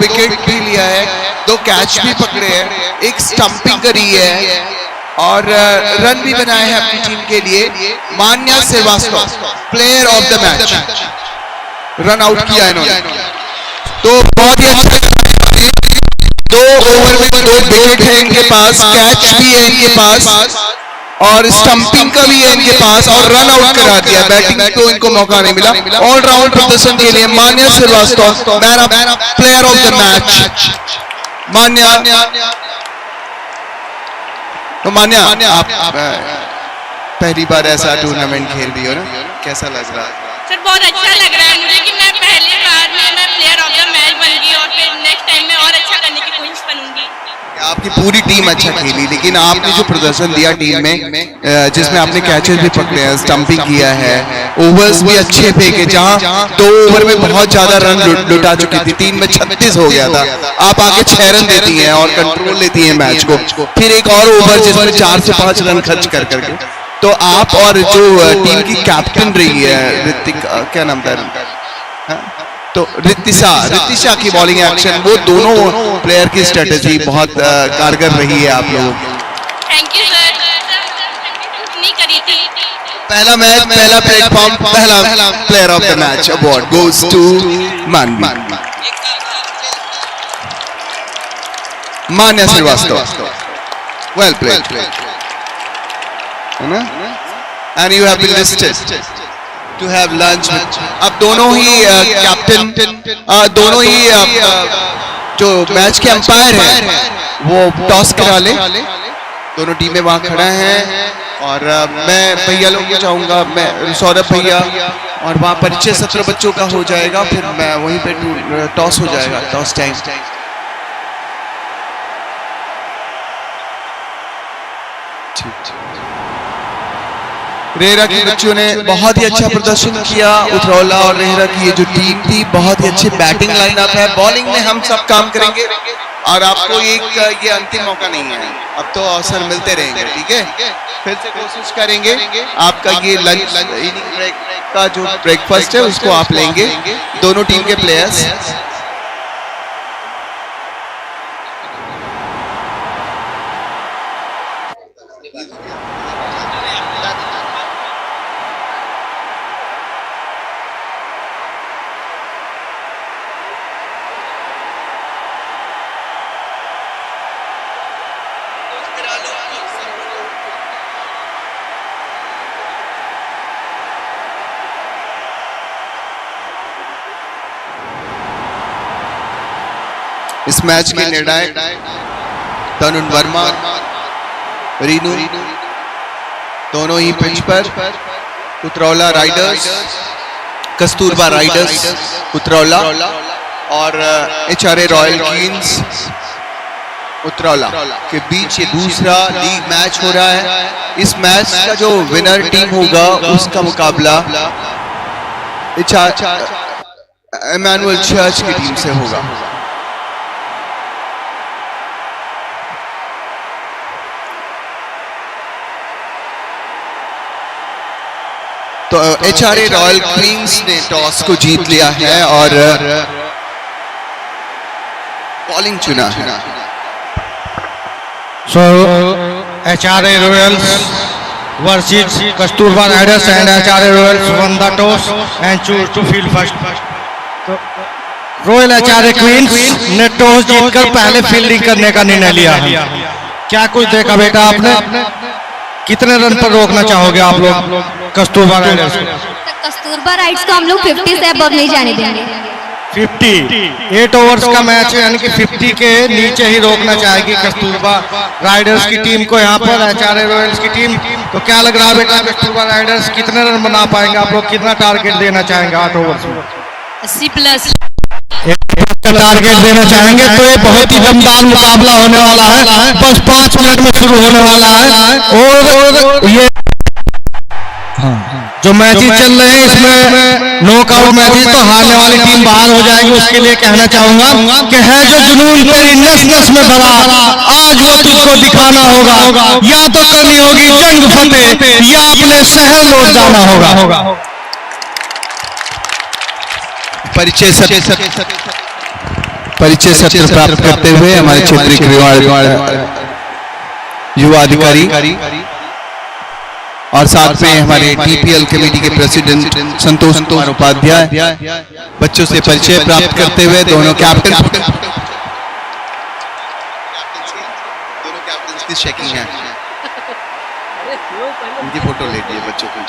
Wicket भी लिया है, 2 कैच भी पकड़े हैं, एक स्टंपिंग करी है और रन भी बनाए हैं अपनी टीम के लिए। Manya Shrivastava player of the match, run out किया इन्होंने, तो बहुत ही अच्छा। 2 ओवर में 2 विकेट है इनके पास, कैच भी है इनके पास और स्टंपिंग का भी है इनके पास और रन आउट करा दिया। बैटिंग को इनको मौका नहीं मिला। ऑलराउंड प्रदर्शन के लिए Manya Shrivastava player of the match. Manya, तो मान्या आप पहली बार ऐसा टूर्नामेंट खेल रही हो ना, कैसा लग रहा है? सर बहुत अच्छा लग रहा है मुझे कि मैं पहली बार में मैं प्लेयर ऑफ द मैच बन गई और फिर नेक्स्ट टाइम में और अच्छा करने की कोशिश करूंगी। आपकी पूरी टीम अच्छा खेली, लेकिन आपने जो प्रदर्शन दिया टीम में, जिसमें आपने कैचेस भी पकड़े हैं, स्टंपिंग किया है, ओवर्स भी अच्छे फेंके, जहां 2 ओवर में बहुत ज्यादा रन लुटा चुकी थी, 3 में 36 हो गया था, आप आगे 6 रन देती हैं और कंट्रोल लेती हैं मैच को। फिर एक और ओवर जिसमें 4 से 5 रन खर्च कर करके, तो आप और जो टीम की कैप्टन रही है ऋतिक, क्या नाम था, तो ऋतिशा की बॉलिंग एक्शन, वो दोनों प्लेयर की स्ट्रेटेजी बहुत कारगर रही है आप लोगों की। थैंक यू सर, नहीं करी थी। पहला मैच, पहला प्लेटफॉर्म, पहला player of the match award goes to Manya Shrivastava, well played, है ना? And you have been listed to have lunch with, अब दोनों ही कैप्टन, दोनों ही जो मैच के अंपायर हैं वो टॉस करा ले। दोनों टीमें वहां खड़ा हैं और मैं भैया लोग को चाहूंगा, मैं सौरभ भैया, और वहां परिचय सत्र बच्चों का हो जाएगा, फिर मैं वहीं पे टॉस हो जाएगा, टॉस टाइम। रेहरा के बच्चों ने बहुत ही अच्छा प्रदर्शन किया। उथरौला और रेहरा की ये जो टीम थी, बहुत ही अच्छी बैटिंग लाइनअप है। बॉलिंग में हम सब काम करेंगे और आपको ये अंतिम मौका नहीं है, अब तो अवसर मिलते रहेंगे, ठीक है? फिर से कोशिश करेंगे। आपका ये लंच इनिंग ब्रेक का जो ब्रेकफास्ट है उसको आप लेंगे, दोनों टीम के प्लेयर्स। इस मैच के निर्णायक तरुण वर्मा, रीनू, दोनों ही पिच पर। उतरौला राइडर्स, कस्तूरबा राइडर्स उतरौला और HRA रॉयल क्वींस उतरौला के बीच ये दूसरा लीग मैच हो रहा है। इस मैच का जो विनर टीम होगा उसका मुकाबला इमैनुअल चर्च की टीम से होगा। तो HRA रॉयल क्वींस ने टॉस को जीत लिया है और बॉलिंग चुना है। So HRA Royals versus Kasturba Riders and HRA Royals won the toss and choose to field first. तो रॉयल HRA क्वींस ने टॉस जीतकर पहले फील्डिंग करने का निर्णय लिया है। क्या कुछ देखा बेटा आपने? कितने रन पर रोकना चाहोगे आप लोग कस्तूरबा राइडर्स को? कस्तूरबा राइडर्स को हम लोग 50 से अबव नहीं जाने देंगे। 50, 8 ओवर्स का मैच है, यानी कि 50 के नीचे ही रोकना चाहेगी कस्तूरबा राइडर्स की टीम को यहाँ पर HRA रॉयल्स की टीम। तो क्या लग रहा है बेटा, कस्तूरबा राइडर्स कितने रन बना पाएंगे? आप लोग कितना टारगेट देना चाहेंगे 8 ओवर्स में? 80+ टारगेट देना चाहेंगे। तो ये बहुत ही दमदार मुकाबला होने वाला है, बस 5 मिनट में शुरू होने वाला है। और ये जो मैचेस चल रहे हैं इसमें नॉकआउट मैचेस, तो हारने वाली टीम बाहर हो जाएगी। उसके लिए कहना चाहूंगा कि है जो जुनून तेरी नस नस में भरा, आज वो तुझको दिखाना होगा। या तो करनी होगी जंग फतेह या अपने शहर लौट जाना होगा। परिचय सत्र प्राप्त करते हुए हमारे क्षेत्रीय क्रीड़ा युवा अधिकारी और साथ में हमारे टीपीएल कमेटी के प्रेसिडेंट संतोष कुमार उपाध्याय बच्चों से परिचय प्राप्त करते हुए दोनों कैप्टन की चेकिंग है, उनकी फोटो ले ली बच्चों की।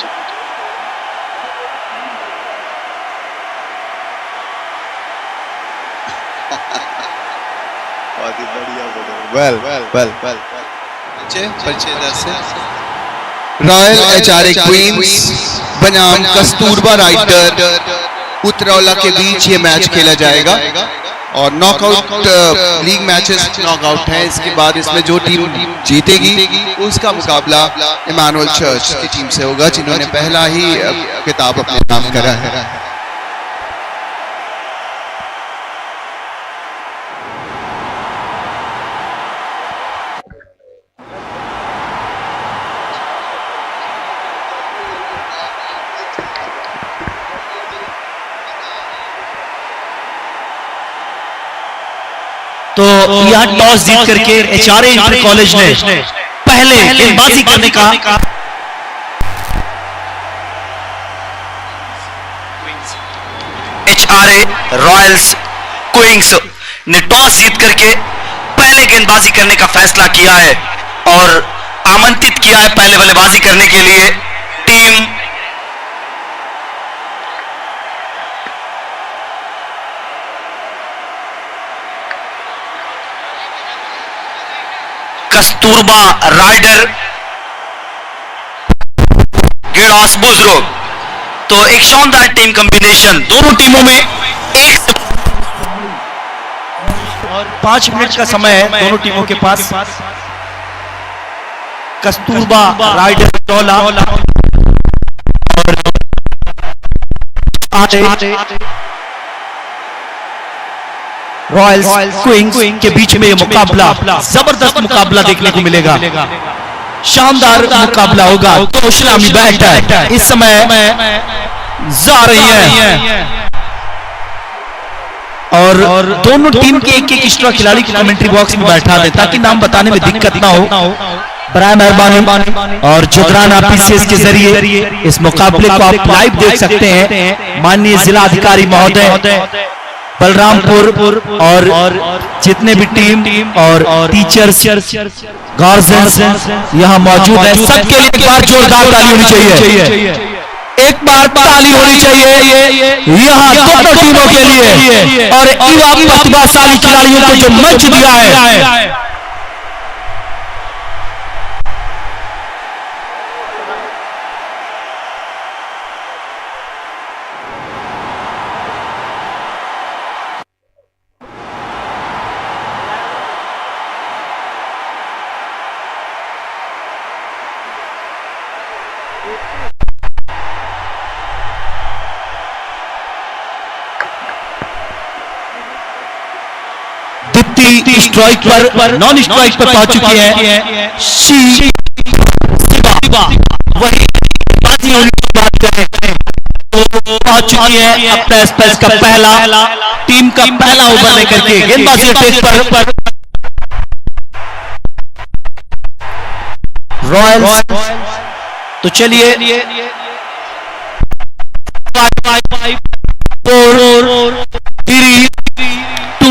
बहुत ही बढ़िया फोटो। वेल परिचय से रॉयल एचआरए क्वींस बनाम कस्तूरबा राइडर उतरौला के बीच ये मैच खेला जाएगा और नॉकआउट लीग मैचेस नॉकआउट है। इसके बाद इसमें जो टीम जीतेगी उसका मुकाबला इमानुअल चर्च की टीम से होगा, जिन्होंने पहला ही खिताब अपने नाम करा है। तो यहाँ टॉस जीत करके एचआरए इंटर कॉलेज ने पहले गेंदबाजी करने का एचआरए रॉयल्स क्वींस ने टॉस जीत करके पहले गेंदबाजी करने का फैसला किया है और आमंत्रित किया है पहले बल्लेबाजी करने के लिए टीम कस्तूरबा राइडर गिलास बुजुर्ग। तो एक शानदार टीम कॉम्बिनेशन दोनों टीमों में एक और 5 मिनट का समय है दोनों टीमों के पास। कस्तूरबा राइडर डोला और रॉयल्स क्वींस के बीच में ये मुकाबला जबरदस्त मुकाबला देखने को मिलेगा, शानदार मुकाबला होगा। तो इस्लामी बैट इस समय जा रही है और दोनों टीम के एक एक्स्ट्रा खिलाड़ी को कमेंट्री बॉक्स में बैठा दे ताकि नाम बताने में दिक्कत ना हो। बराए मेहरबानी और जुगराना पीसीएस के जरिए इस मुकाबले को आप लाइव देख सकते हैं। माननीय जिला अधिकारी महोदय बलरामपुर और जितने भी टीम और टीचर्स गार्जियंस यहाँ मौजूद है, सबके लिए एक बार जोरदार ताली होनी चाहिए। एक बार ताली होनी चाहिए यहाँ दोनों टीमों के लिए और युवा प्रतिभाशाली खिलाड़ियों को जो मंच दिया है। दीप्ति स्ट्राइक पर नॉन स्ट्राइक पर पहुंच चुकी है। वही बात करें तो पहुंच चुकी है अपना स्पेस का पहला टीम का पहला ओवर लेकर के गेंदबाजी अटैक पर रॉयल्स। तो चलिए 4 3 2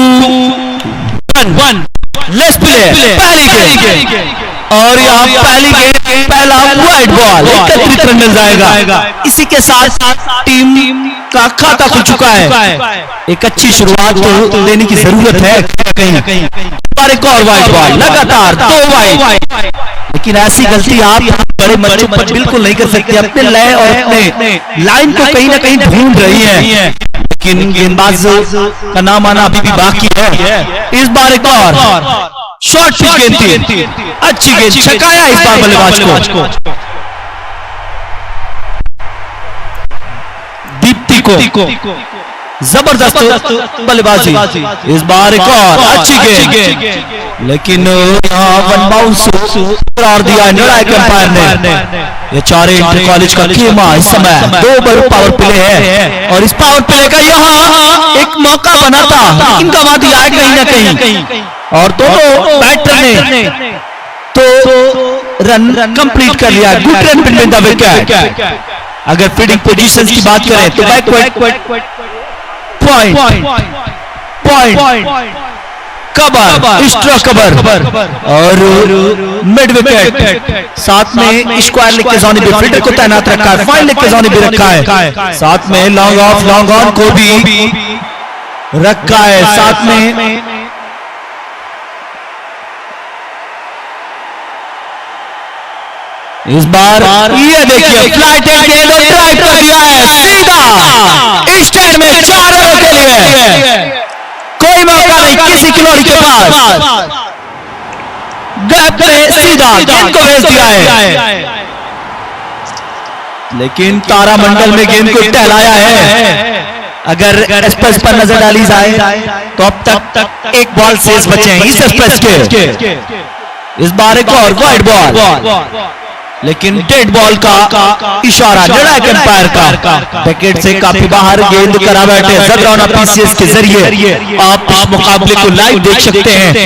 1 लेट्स प्ले पहली गेंद और यहाँ पहली गेंद पहला वाइड बॉल 31 रन मिल जाएगा। इसी के साथ टीम का खाता खुल चुका है। एक अच्छी शुरुआत तो देने की जरूरत है कहीं एक और वाइड बॉल लगातार 2 वाइड, लेकिन ऐसी गलती आप बड़े मंचों पर बिल्कुल नहीं कर सकते। अपने लय और अपने लाइन को कहीं ना कहीं ढूंढ रही है, लेकिन गेंदबाज का नाम आना अभी भी बाकी है। इस बार एक और शॉर्ट पिच गेंद थी, अच्छी गेंद, छकाया इस बार बल्लेबाज को। दीप्ति को जबरदस्त बल्लेबाजी, इस बार एक और अच्छी गेंद लेकिन यहाँ वन बाउंस करार दिया निर्णायक अंपायर ने। ये चारे इंटर कॉलेज का खेमा इस समय 2 ओवर पावर प्ले है और इस पावर प्ले का यहाँ एक मौका बना था लेकिन गंवा दिया है कहीं ना कहीं और दोनों बैटर ने तो रन कंप्लीट कर लिया। Good run between the wicket. अगर फील्डिंग पोजीशंस की बात करें तो बैकवर्ड पॉइंट कवर स्ट्रो कवर और मिड विकेट। साथ में स्क्वायर लेग के जोन भी फील्डर को तैनात रखा है, फाइन लेग के जोन भी रखा है, साथ में लॉन्ग ऑफ लॉन्ग ऑन को भी रखा है। साथ में इस बार ये देखिए फ्लाइट गेंद और ड्राइव कर दिया है सीधा स्टैंड में 4 रनों के लिए। कोई मौका नहीं किसी खिलाड़ी के पास, गैप में सीधा गेंद को भेज दिया है लेकिन तारामंडल में गेंद को टहलाया है। अगर एक्सप्रेस पर नजर डाली जाए तो अब तक एक बॉल शेष बचे हैं इस एक्सप्रेस के। इस बार एक और वाइड बॉल लेकिन डेड बॉल का इशारा निर्णायक अंपायर का। विकेट से काफी बाहर गेंद करा बैठे जगराना पीसीएस के जरिए आप इस मुकाबले को लाइव देख सकते हैं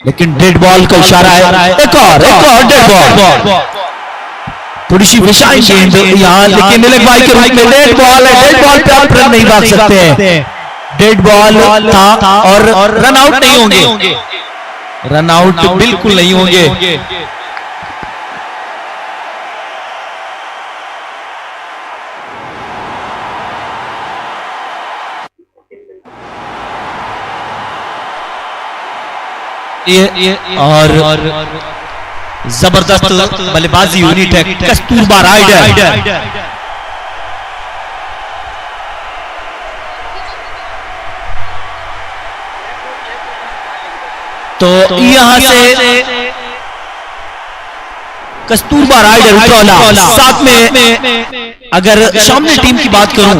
लेकिन डेड बॉल का इशारा है। एक और डेड बॉल, थोड़ी सी विशाल गेंद यहाँ लेकिन नीलक भाई के रूप में डेड बॉल है। डेड बॉल पे आप रन नहीं भाग सकते हैं। डेड बॉल था और रन आउट नहीं होंगे, रन आउट बिल्कुल नहीं होंगे। और जबरदस्त बल्लेबाजी यूनिट है कस्तूरबा राइडर। तो यहां से कस्तूरबा राइडर उतरौला। साथ में अगर सामने टीम की बात करूं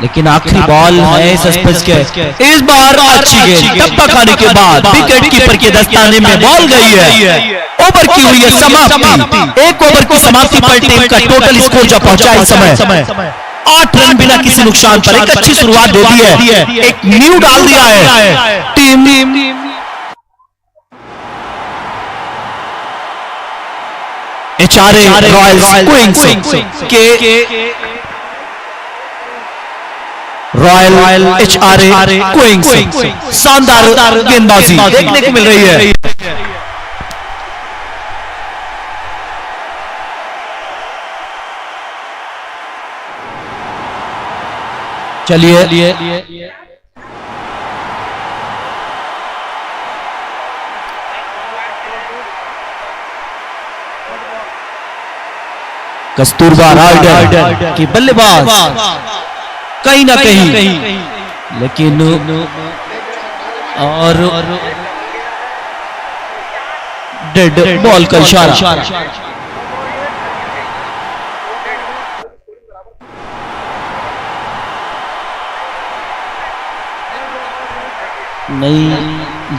लेकिन आखिरी बॉल है इस एक्सप्रेस के। इस बार अच्छी गेंद टप्पा खाने के बाद विकेट कीपर के दस्ताने में बॉल गई है। ओवर की हुई है समाप्ति। 1 ओवर की समाप्ति पर टीम का टोटल स्कोर जो पहुंचा इस समय 8 रन बिना किसी नुकसान पर। एक अच्छी शुरुआत दे दी है, एक न्यू डाल दिया है टीम। एचआरए रॉयल्स क्वींस के रॉयल एचआरए क्वींस शानदार गेंदबाजी देखने को मिल रही है। चलिए कस्तूरबा राइडर की बल्लेबाज कहीं ना कहीं लेकिन और डेड बॉल का इशारा। नहीं,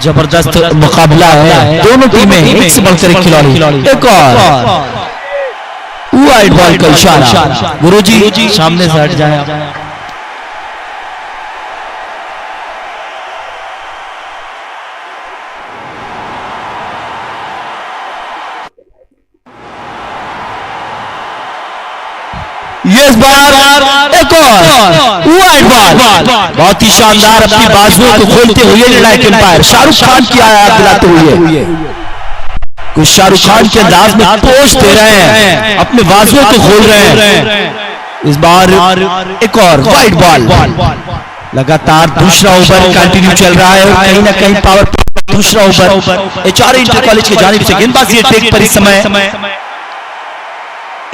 जबरदस्त मुकाबला है, दोनों टीमें एक से बढ़कर एक खिलाड़ी। एक और वाइड बॉल का इशारा। गुरुजी सामने से हट जाए। इस बार एक और वाइड बॉल, बहुत ही शानदार अपनी बाजुओं को खोलते हुए निर्णायक अंपायर शाहरुख खान की याद दिलाते हुए कुछ शाहरुख खान के अंदाज में पोस्ट दे रहे हैं, अपने बाजुओं को खोल रहे हैं। इस बार एक और वाइड बॉल, लगातार दूसरा ओवर कंटिन्यू चल रहा है। कहीं ना कहीं पावर दूसरा ओवर एचआरए इंटर कॉलेज की जानिब से गेंदबाजी टेक पर इस समय।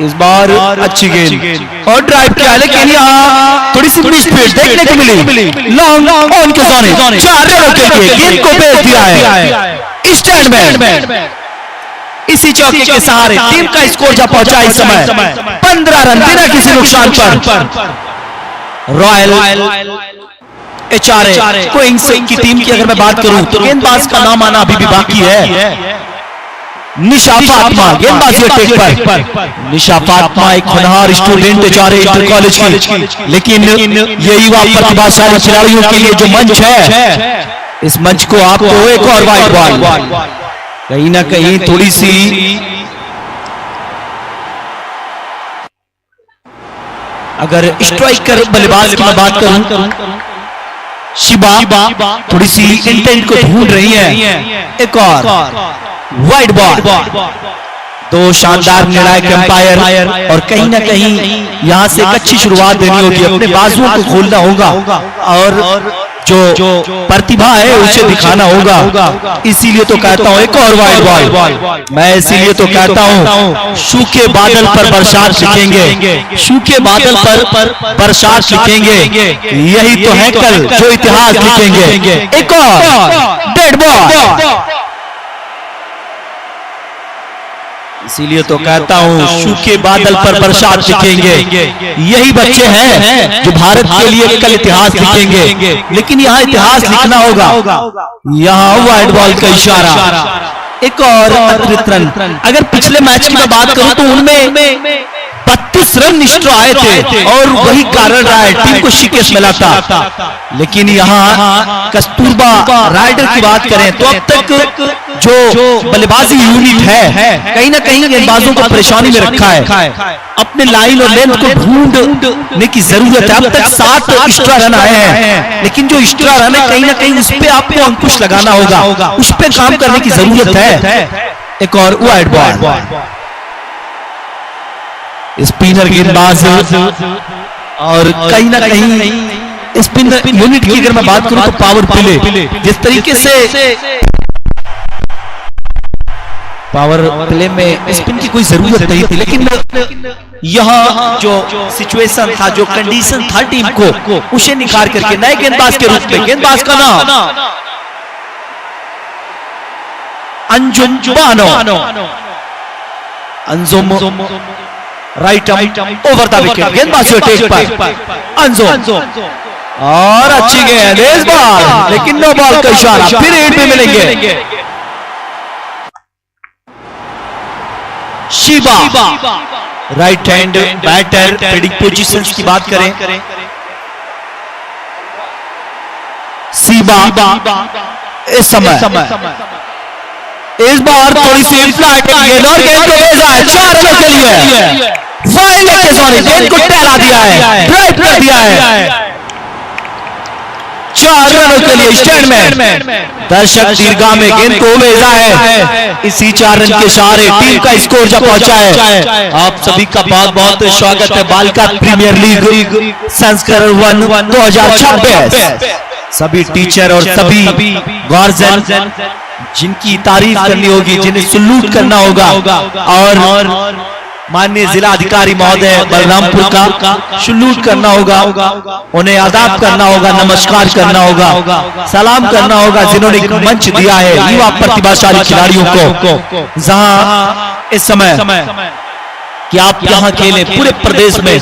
इस बार अच्छी गेंद और ड्राइव किया, लेकिन यहाँ थोड़ी सी मिसफील्ड देखने को मिली। लॉन्ग ऑन के जोन 4 रनों के लिए गेंद को भेज दिया है स्टैंड में। इसी चौके के सहारे टीम का स्कोर जब पहुंचा इस समय 15 रन बिना किसी नुकसान पर। रॉयल एचआरए क्वींस की टीम की अगर मैं बात करूं तो गेंदबाज का नाम आना अभी भी बाकी है। निशा फातिमा गेंदबाजी अटैक पर। निशा फातिमा एक होनहार स्टूडेंट एचआरए इंटर कॉलेज की, लेकिन ये युवा प्रतिभाशाली खिलाड़ियों के लिए जो मंच है, इस मंच को आपको एक और वाइड बॉल कहीं ना कहीं थोड़ी सी अगर स्ट्राइकर बल्लेबाज की मैं बात करूं, शिबा थोड़ी सी इंटेंट को ढूंढ रही है। एक और वाइड बॉल। दो शानदार निर्णायक एम्पायर और कहीं ना कहीं यहां से एक अच्छी शुरुआत देनी होगी, अपने बाजुओं को खोलना होगा और जो प्रतिभा है उसे दिखाना होगा। इसीलिए तो कहता हूं एक और वाइड बॉल। मैं इसीलिए तो कहता हूं सूखे बादल पर बरसात लिखेंगे, सूखे बादल पर बरसात लिखेंगे, यही तो है कल जो इतिहास लिखेंगे। एक और डेड बॉल। इसीलिए तो कहता हूं सूखे बादल पर बरसात लिखेंगे, यही बच्चे हैं जो भारत के लिए कल इतिहास लिखेंगे। लेकिन यहाँ इतिहास लिखना होगा, यहाँ वाइड बॉल का इशारा। एक और अतिरिक्त रन। अगर पिछले मैच की मैं बात करूं तो उनमें 32 रन निष्ठा आए थे और वही कारण रहा है टीम को शिकस्त मिला था। लेकिन यहाँ कस्तूरबा राइडर की बात करें तो अब तक जो बल्लेबाजी यूनिट है कहीं ना कहीं गेंदबाजों को परेशानी में रखा है। अपने लाइन और लेंथ को ढूंढने की जरूरत है। अब तक 7 एक्स्ट्रा रन आए हैं, लेकिन जो एक्स्ट्रा रन है कहीं ना कहीं उस पर आपको अंकुश लगाना होगा, उस पर काम करने की जरूरत है। एक और वाइड बॉल। स्पिनर गेंदबाज और कहीं ना कहीं स्पिनर यूनिट की अगर मैं बात करूं तो पावर प्ले, जिस तरीके से पावर प्ले में स्पिन की कोई जरूरत नहीं थी, लेकिन यहाँ जो सिचुएशन था, जो कंडीशन था टीम को, उसे निखार करके नए गेंदबाज के रूप में गेंदबाज का नाम Anjum Bano. Anjum right over the wicket, गेंदबाज अटैक पर अंजुम और अच्छी गेंद इस बार, लेकिन नो बॉल का इशारा। फिर एंड में मिलेंगे Shiba right hand batter. Fielding positions की बात करें, शिबा इस समय इस बार थोड़ी सी गेंद और गेंद को भेजा है 4 रनों के लिए। गेंद को टहला दिया है, ड्राइव कर दिया है 4 रनों के लिए स्टैंडमैन। दर्शक दीर्घा में गेंद को भेजा है। इसी 4 रन के सहारे टीम का स्कोर जब पहुंचा है। आप सभी का बहुत बहुत स्वागत है बालिका प्रीमियर लीग संस्करण 1 2026। सभी टीचर और सभी गार्जियन जिनकी तारीफ करनी होगी, जिन्हें सल्यूट करना होगा, और माननीय जिला अधिकारी महोदय बलरामपुर का सल्यूट करना होगा, उन्हें आदाब करना होगा, नमस्कार करना होगा, सलाम करना होगा, जिन्होंने एक मंच दिया है युवा प्रतिभाशाली खिलाड़ियों को, जहां इस समय कि आप यहां खेलें पूरे प्रदेश में।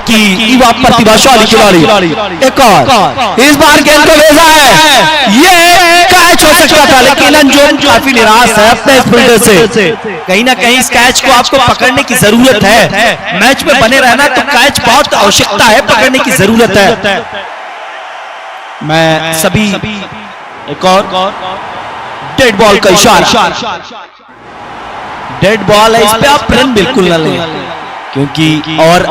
की युवा प्रतिभाशाली खिलाड़ी एक और इस बार गेंद को भेजा है, ये कैच हो सकता था, लेकिन अंजुम काफी निराश है अपने फील्डर से। कहीं ना कहीं इस कैच को आपको पकड़ने की जरूरत है। मैच में बने रहना तो कैच बहुत आवश्यकता है, पकड़ने की जरूरत है। मैं सभी एक और डेड बॉल का इशारा, डेड बॉल है, इस पे आप रन बिल्कुल न लें, क्योंकि और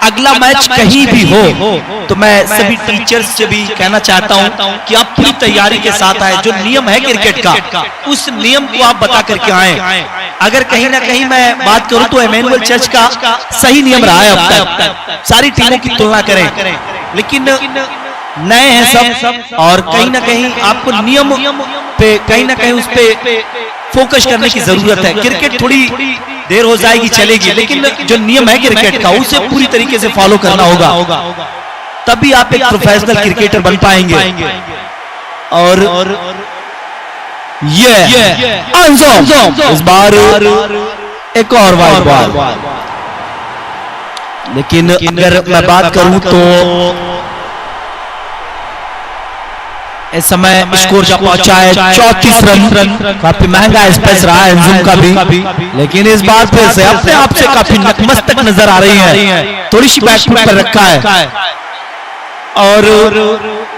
अगला मैच कहीं भी हो तो मैं सभी टीचर्स से भी कहना चाहता हूं कि आप पूरी तैयारी के साथ आए। जो नियम है क्रिकेट का उस नियम को आप बता करके आए। अगर कहीं ना कहीं मैं बात करूं तो इमैनुअल चर्च का सही नियम रहा है अब तक, सारी टीमों की तुलना करें, लेकिन नए हैं सब और कहीं ना कहीं आपको नियम पे कहीं ना कहीं उस पे फोकस करने की जरूरत है। क्रिकेट थोड़ी देर हो जाएगी चलेगी, लेकिन जो नियम है क्रिकेट का उसे पूरी तरीके से फॉलो करना होगा, तभी आप एक प्रोफेशनल क्रिकेटर बन पाएंगे। और ये इस बार एक और वाइड बॉल, लेकिन अगर मैं बात करूं तो इस समय स्कोर जब पहुंचा है 34 रन, काफी महंगा स्पेस रहा है एंजुम का भी, लेकिन इस बार फिर से अपने आप से काफी नतमस्तक नजर आ रही है, थोड़ी सी बैकफुट पर रखा है और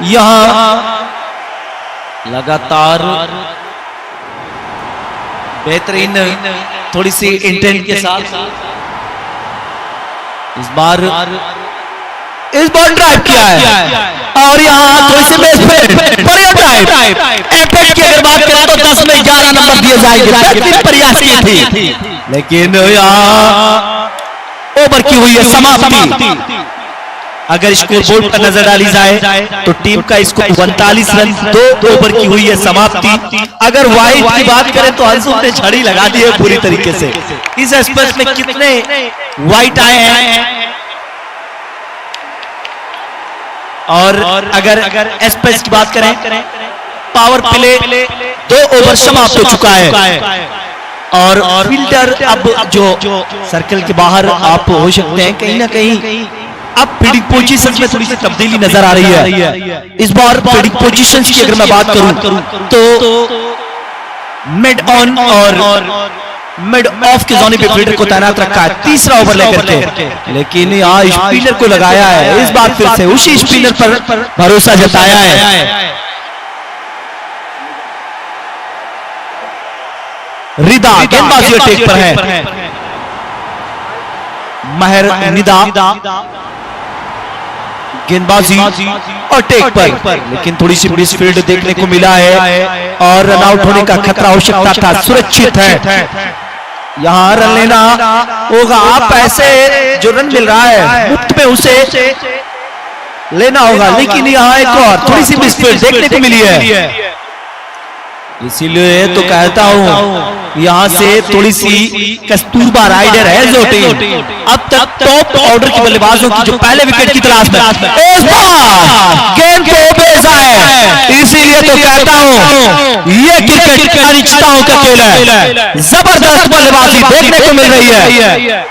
यहाँ लगातार बेहतरीन थोड़ी सी इंटेंट के साथ इस बार ड्राइव किया है और यहाँ थोड़ी सी बेस पे बढ़िया ड्राइव। एपेक्स की अगर बात करें तो 10 में 11 नंबर दिए जाएंगे, प्रयास की थी, लेकिन यहाँ ओवर की हुई है समाप्ति। अगर स्कोर बोर्ड पर नजर डाली जाए तो टीम का स्कोर 39 रन 2 ओवर की हुई है समाप्ति। अगर वाइड की बात करें तो अंशुम ने झड़ी लगा दी है पूरी तरीके से। इस स्पेस में कितने वाइड आए हैं और अगर स्पेस की बात करें पावर प्ले 2 ओवर समाप्त हो चुका है और फील्डर अब जो सर्कल के बाहर आप हो सकते हैं, कहीं ना कहीं अब फील्डिंग पोजीशंस में थोड़ी सी तब्दीली नजर आ रही है। इस बार फील्डिंग पोजीशंस की अगर मैं बात करूं तो मिड ऑन और मिड ऑफ के जोन पे फील्डर को तैनात रखा है तीसरा ओवर लेकर के, लेकिन यहाँ स्पिनर को लगाया है। इस बार फिर से उसी स्पिनर पर भरोसा जताया है। रिदा गेंदबाजी अटैक पर है, महर निदा गेंदबाजी और टेक पर, लेकिन थोड़ी सी मिसफील्ड देखने को मिला है और रन आउट होने का खतरा हो सकता था। सुरक्षित है, यहाँ रन लेना होगा। आप ऐसे जो रन मिल रहा है मुफ्त में उसे लेना होगा, लेकिन यहाँ एक और थोड़ी सी मिसफील्ड देखने को मिली है, इसीलिए तो कहता हूं यहाँ से थोड़ी सी कस्तूरबा राइडर है जो टीम अब तक टॉप ऑर्डर की बल्लेबाजों की जो पहले विकेट की तलाश में गेंद को बेचा है, इसीलिए तो कहता हूं ये क्रिकेट अनिश्चितताओं का खेल है। जबरदस्त बल्लेबाजी देखने को मिल रही है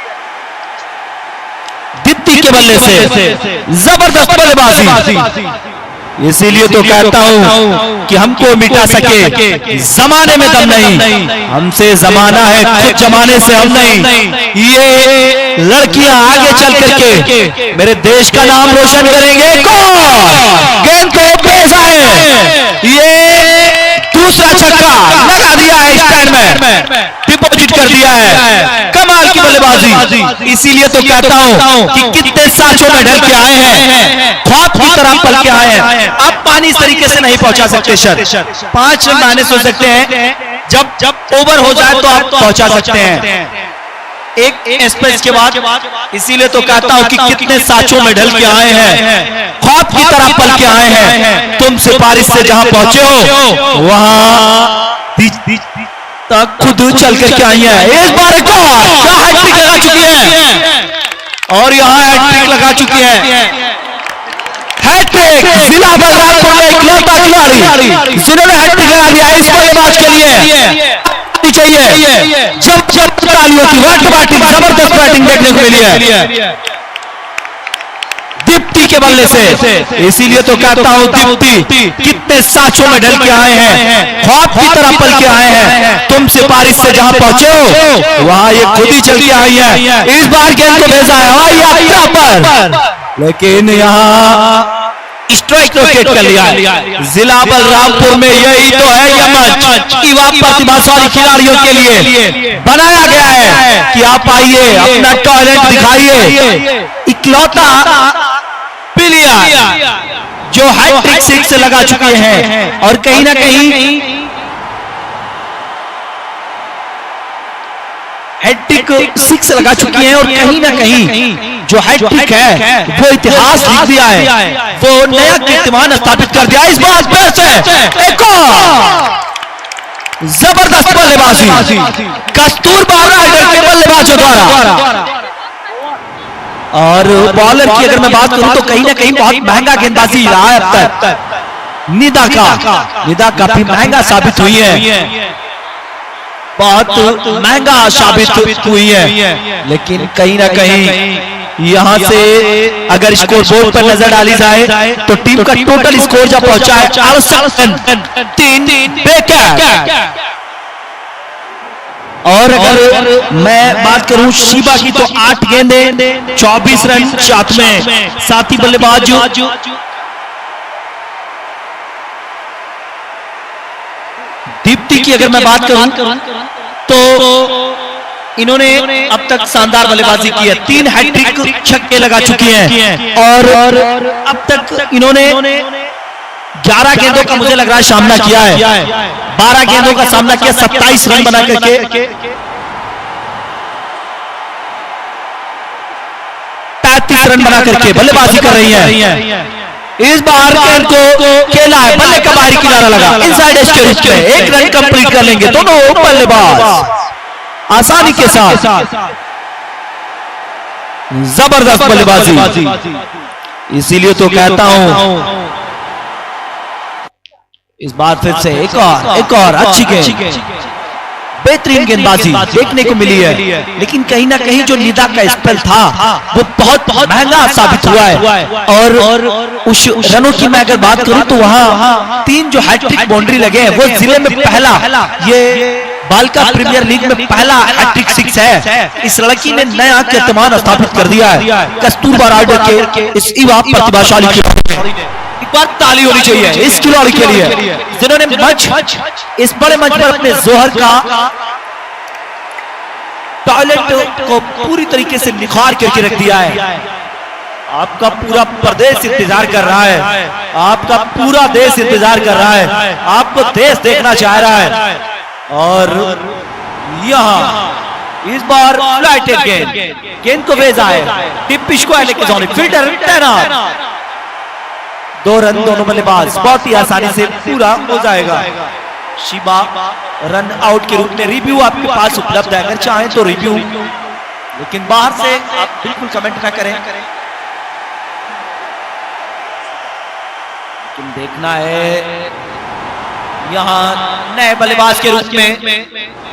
दीप्ति के बल्ले से, जबरदस्त बल्लेबाजी, इसीलिए तो कहता हूं कि हमको मिटा सके जमाने में दम नहीं, हमसे जमाना है, खुद जमाने से हम नहीं। ये लड़कियां आगे चल करके मेरे देश का नाम रोशन करेंगे। गेंद को भेजा है, ये दूसरा छक्का लगा दिया है, स्टैंड में डिपॉजिट कर दिया है, कमाल की बल्लेबाजी। इसीलिए तो कहता हूं कि कितने साचों में ढल के आए हैं, ख्वाब की तरह पल के आए हैं। अब पानी इस तरीके से नहीं पहुंचा सकते सर, 5 रन माइनस हो सकते हैं, जब ओवर हो जाए तो आप पहुंचा सकते हैं एक स्पेस के बाद। इसीलिए तो कहता हूं कि कितने साचों में ढल के आए हैं, ख्वाब की तरह पल के आए हैं। तुम सिफारिश से जहां पहुंचे हो वहां तक खुद चल करके आई है। इस बार एक और हैट्रिक लगा चुकी है और यहाँ हैट्रिक लगा चुकी है। हैट्रिक जिला बलरामपुर में इकलौता खिलाड़ी जिन्होंने हैट्रिक लगा दिया इस बल्लेबाज के लिए चाहिए जब तालियों की बैटिंग, जबरदस्त बैटिंग देखने को मिली है दीप्ति के बल्ले से। इसीलिए तो कहता हूं दीप्ति कितने साचों में ढल के आए हैं, ख्वाब की तरह पल के आए हैं। तुम सिफारिश से जहां पहुंचे हो वहां ये खुद ही चल के आई है। इस बार गेंद को भेजा है हवाई यात्रा पर, लेकिन यहाँ स्ट्राइक रोटेट कर लिया। जिला बलरामपुर में यही तो है यह मंच युवा प्रतिभाशाली खिलाड़ियों के लिए बनाया गया है कि आप आइए, अपना टैलेंट दिखाइए। इकलौता प्लेयर जो हैट्रिक सिक्स लगा चुके हैं और कहीं ना कहीं हैट्रिक सिक्स लगा चुकी हैं और कहीं ना कहीं जो हैट्रिक है वो इतिहास लिख दिया है, वो नया कीर्तिमान स्थापित कर दिया। इस बार फिर से एक और जबरदस्त बल्लेबाजी कस्तूरबा राइडर के बल्लेबाजों द्वारा। और बॉलर की अगर मैं बात करूं तो कहीं ना कहीं बहुत महंगा गेंदबाजी रहा है अब तक। निदा काफी महंगा साबित हुई है, बहुत महंगा साबित हुई है। लेकिन कहीं ना कहीं यहां से अगर स्कोर बोर्ड पर नजर डाली जाए तो टीम का टोटल स्कोर जब पहुंचा है 3 विकेट। और अगर मैं बात करूं शीबा की तो 8 गेंदे 24 रन 7 में। साथी बल्लेबाज दीप्ति की अगर मैं बात करूं तो इन्होंने अब तक शानदार बल्लेबाजी की है, 3 हैट्रिक छक्के लगा चुकी हैं और अब तक इन्होंने 11 गेंदों का मुझे लग रहा है सामना किया है, 12 गेंदों का सामना किया, 27 रन बना करके 35 रन बना करके बल्लेबाजी कर रही है। इस बार गेंद को खेला है, बल्ले का बाहरी किनारा लगा, इनसाइड एज के रूप में 1 रन कंप्लीट कर लेंगे दोनों बल्लेबाज आसानी के साथ। जबरदस्त बल्लेबाजी, इसीलिए तो कहता हूं इस बार फिर से एक और अच्छी गेंद, बेहतरीन गेंदबाजी देखने को मिली है। लेकिन कहीं ना कहीं जो निदा का स्पेल था वो बहुत महंगा साबित हुआ है। और उस रनों की मैं अगर बात करूं तो वहां 3 जो हैट्रिक बाउंड्री लगे हैं वो जिले में पहला, ये बालिका प्रीमियर लीग में पहला हैट्रिक सिक्स है। इस लड़की ने नया कीर्तिमान स्थापित कर दिया है कस्तूरबा राइडर के इस युवा प्रतिभाशाली खिलाड़ी ने। एक बार ताली होनी चाहिए इस खिलाड़ी के लिए जिन्होंने इस बड़े मंच पर अपने जोहर का टैलेंट को पूरी तरीके से निखार करके रख दिया है। आपका पूरा प्रदेश इंतजार कर रहा है, आपका पूरा देश इंतजार कर रहा है, आपको देश देखना चाह रहा है। और यहाँ इस बार फ्लाइटेड गेंद को भेजा है टिप पिच को लेके जाने, फील्डर तैनात, 2 रन दोनों बल्लेबाज बहुत ही आसानी से पूरा हो जाएगा। शिबा रन आउट के रूप में रिव्यू आपके पास उपलब्ध है, अगर चाहें तो रिव्यू, लेकिन बाहर से आप बिल्कुल कमेंट ना करें। लेकिन देखना है यहाँ नए बल्लेबाज के रूप में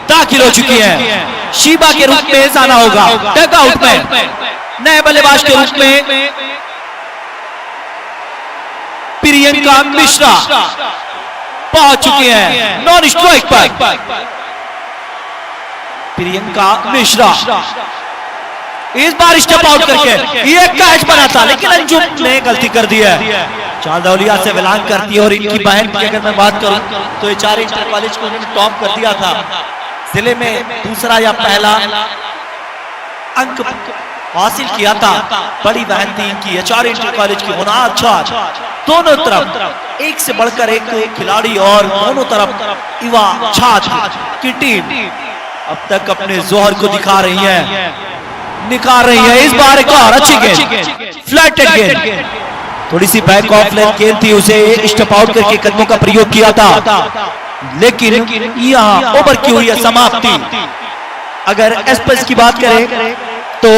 दाखिल हो चुकी है, शिबा के रूप में जाना होगा डग आउट में। नए बल्लेबाज के रूप में प्रियंका मिश्रा पहुंच चुकी हैं नॉन स्ट्राइक पर। प्रियंका मिश्रा इस बार स्टेप आउट करके ये कैच बना था, लेकिन अंजुम ने गलती कर दी है, चांदौलिया से बिलोंग करती है। और इनकी बहन की अगर मैं बात करूं तो ये 4 इंटर कॉलेज को उन्होंने टॉप कर दिया था, जिले में दूसरा या पहला अंक हासिल किया था। बड़ी बहन थी इनकी, 4 इंटर कॉलेज की होना अच्छा, दोनों तरफ एक से बढ़कर एक खिलाड़ी और दोनों तरफ युवा छात्र की टीम अब तक अपने जोहर को निखार रही है। इस बार एक और अच्छी गेंद, फ्लैटेड गेंद, थोड़ी सी बैक ऑफ लेंथ गेंद थी, उसे स्टेप आउट करके कदमों का प्रयोग किया था, लेकिन यहाँ ओवर की हुई है समाप्ति। अगर एस्पेस की बात करें तो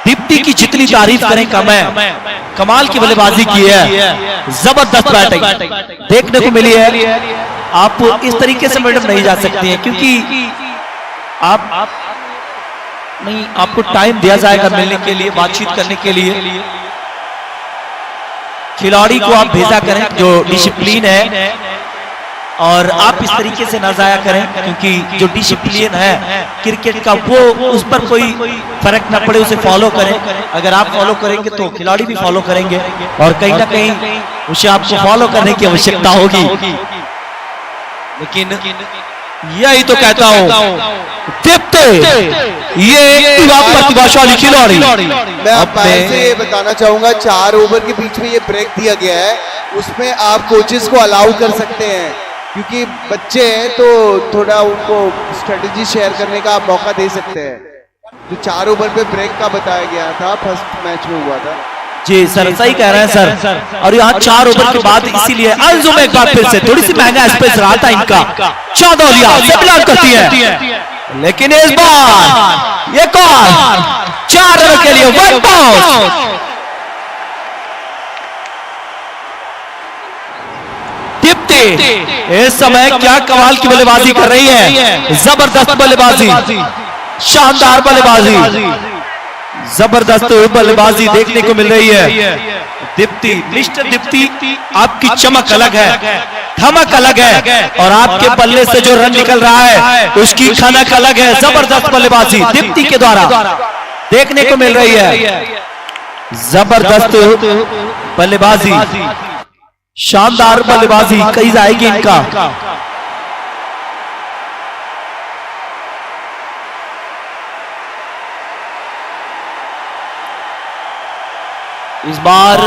दीप्ति की जितनी तारीफ करें कम है, कमाल की बल्लेबाजी की है, जबरदस्त बैटिंग देखने को मिली है। आप इस तरीके से मैडम नहीं जा सकती हैं, क्योंकि आप नहीं, आपको टाइम दिया जाएगा मिलने के लिए, बातचीत करने के लिए। खिलाड़ी को आप भेजा करें जो डिसिप्लिन है, और आप इस तरीके से ना जाया करें, क्योंकि जो डिसिप्लिन है क्रिकेट का वो उस पर कोई फर्क ना पड़े, उसे फॉलो करें। अगर आप फॉलो करेंगे तो खिलाड़ी भी फॉलो करेंगे, और कहीं ना कहीं उसे आपको फॉलो करने की आवश्यकता होगी। लेकिन यही तो कहता हूं दीप्ति ये युवा प्रतिभाशाली खिलाड़ी। मैं अंपायर से ये बताना चाहूंगा 4 ओवर के बीच में ये ब्रेक दिया गया है, उसमें आप कोचेस को अलाउ कर सकते हैं क्योंकि बच्चे हैं तो थोड़ा उनको स्ट्रेटेजी शेयर करने का आप मौका दे सकते हैं। जो 4 ओवर पे ब्रेक का बताया गया था फर्स्ट मैच में हुआ था। जी सर सही कह रहे हैं सर। और यहाँ 4 ओवर के बाद इसीलिए अंजुम एक बार फिर से थोड़ी सी महंगा स्पेस रहा था इनका। 14 से बिलोंग करती है, लेकिन इस बार ये कॉल 4 रन के लिए 1 बाउंस। दीप्ति इस समय क्या कमाल की बल्लेबाजी कर रही है, जबरदस्त बल्लेबाजी, शानदार बल्लेबाजी, जबरदस्त बल्लेबाजी देखने को मिल रही है। दीप्ति मिस्टर दीप्ति आपकी चमक अलग है, धमक अलग है और आपके बल्ले से जो रन निकल रहा है उसकी खनक अलग है। जबरदस्त बल्लेबाजी दीप्ति के द्वारा देखने को मिल रही है, जबरदस्त बल्लेबाजी, शानदार बल्लेबाजी कही जाएगी इनका। इस बार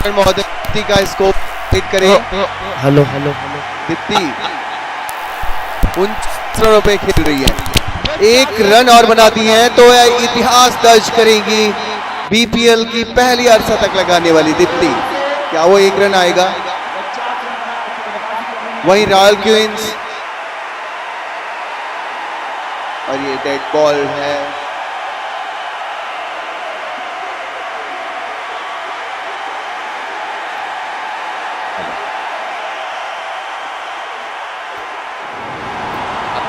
दीप्ति का स्कोप हिट करे। हेलो दीप्ति 19 रनों पे खेल रही है, 1 रन और बनाती हैं तो यह इतिहास दर्ज करेंगी बीपीएल की पहली अर्धशतक लगाने वाली दीप्ति। क्या वो 1 रन आएगा? वहीं रॉयल क्वींस और ये डेड बॉल है।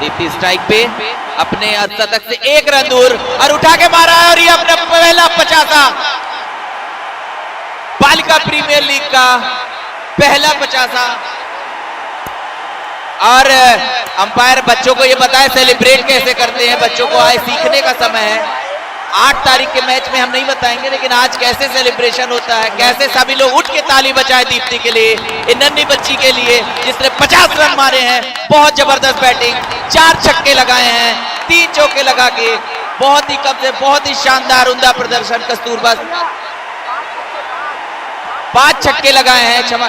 दीप्ति स्ट्राइक पे अपने अर्धशतक से 1 रन दूर और उठा के मारा है और ये अपना पहला 50 बालिका प्रीमियर लीग का पहला 50। और अंपायर बच्चों को ये बताए सेलिब्रेट कैसे करते हैं, बच्चों को आए सीखने का समय है। 8 तारीख के मैच में हम नहीं बताएंगे, लेकिन आज कैसे सेलिब्रेशन होता है, कैसे सभी लोग उठ के ताली बजाए दीप्ति के लिए, इन नन्ही बच्ची के लिए जिसने 50 रन मारे हैं। बहुत जबरदस्त बैटिंग, 4 छक्के लगाए हैं, 3 चौके लगा के बहुत ही कम से बहुत ही शानदार उम्दा प्रदर्शन कस्तूरबा। 5 छक्के लगाए हैं, क्षमा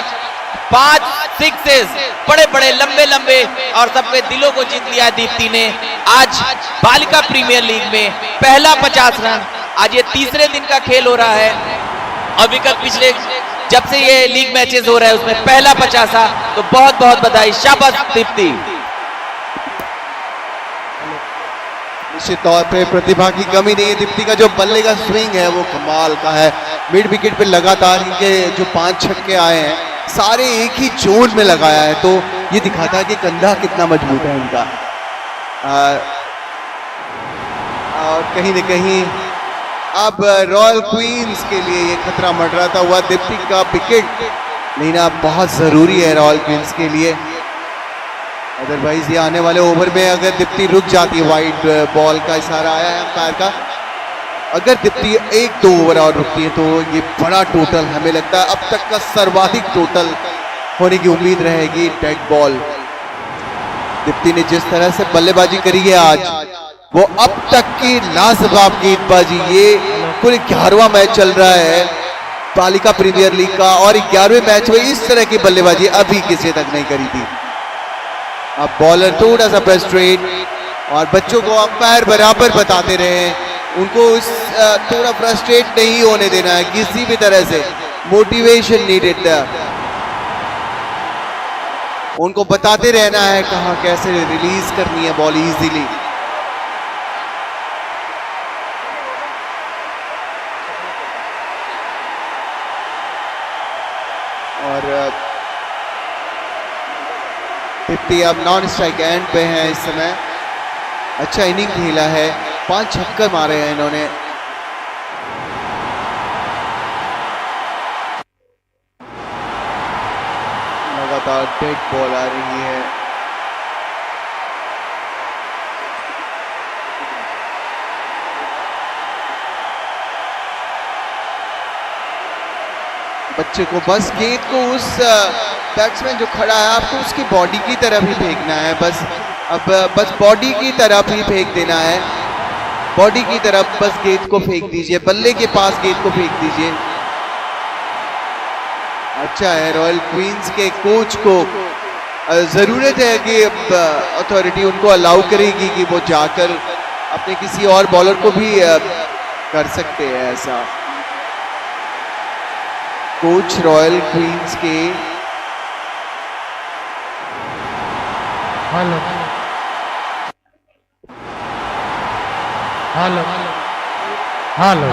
5 सिक्सेस, बड़े बड़े लंबे लंबे, और सबके दिलों को जीत लिया दीप्ति ने। आज बालिका प्रीमियर लीग में पहला 50 रन। आज ये तीसरे दिन का खेल हो रहा है और विगत पिछले जब से ये लीग मैचेस हो रहे हैं उसमें पहला 50। तो बहुत बहुत बधाई, शाबाश दीप्ति। निश्चित तौर पे प्रतिभा की कमी नहीं है। दीप्ति का जो बल्ले का स्विंग है वो कमाल का है। मिड विकेट पे लगातार इनके जो 5 छक्के आए हैं सारे एक ही जोन में लगाया है, तो ये दिखाता है कि कंधा कितना मजबूत है इनका। और कहीं न कहीं अब रॉयल क्वींस के लिए ये खतरा मंडराता हुआ। दीप्ति का विकेट लेना बहुत जरूरी है रॉयल क्वींस के लिए, अदरवाइज ये आने वाले ओवर में अगर दीप्ति रुक जाती है, वाइड बॉल का इशारा आया है अंपायर का, अगर दीप्ति 1-2 ओवर और रुकती है तो ये बड़ा टोटल हमें लगता है अब तक का सर्वाधिक टोटल होने की उम्मीद रहेगी। डेड बॉल दीप्ति ने जिस तरह से बल्लेबाजी करी है आज, वो अब तक की लाजवाब गेंदबाजी। ये कुल 11वां मैच चल रहा है बालिका प्रीमियर लीग का और 11वें मैच में इस तरह की बल्लेबाजी अभी किसी तक नहीं करी थी। अब बॉलर थोड़ा सा फ्रस्ट्रेट और बच्चों को अंपायर बराबर बताते रहे उनको थोड़ा फ्रस्ट्रेट नहीं होने देना है किसी भी तरह से। मोटिवेशन नीडेड था, उनको बताते रहना है कहाँ कैसे रिलीज करनी है बॉल इजीली। और दीप्ति अब नॉन स्ट्राइक एंड पे है इस समय। अच्छा इनिंग खेला है, 5 छक्के मारे हैं इन्होंने। लगातार डेड बॉल आ रही है। बच्चे को बस गेंद को उस बैट्समैन जो खड़ा है आपको उसकी बॉडी की तरफ ही फेंकना है बस। अब बस बॉडी की तरफ ही फेंक देना है, बॉडी की तरफ बस गेंद को फेंक दीजिए, बल्ले के पास गेंद को फेंक दीजिए। अच्छा है, रॉयल क्वींस के कोच को जरूरत है कि अथॉरिटी उनको अलाउ करेगी कि वो जाकर अपने किसी और बॉलर को भी कर सकते हैं ऐसा। कोच रॉयल क्वींस के हेलो हेलो हेलो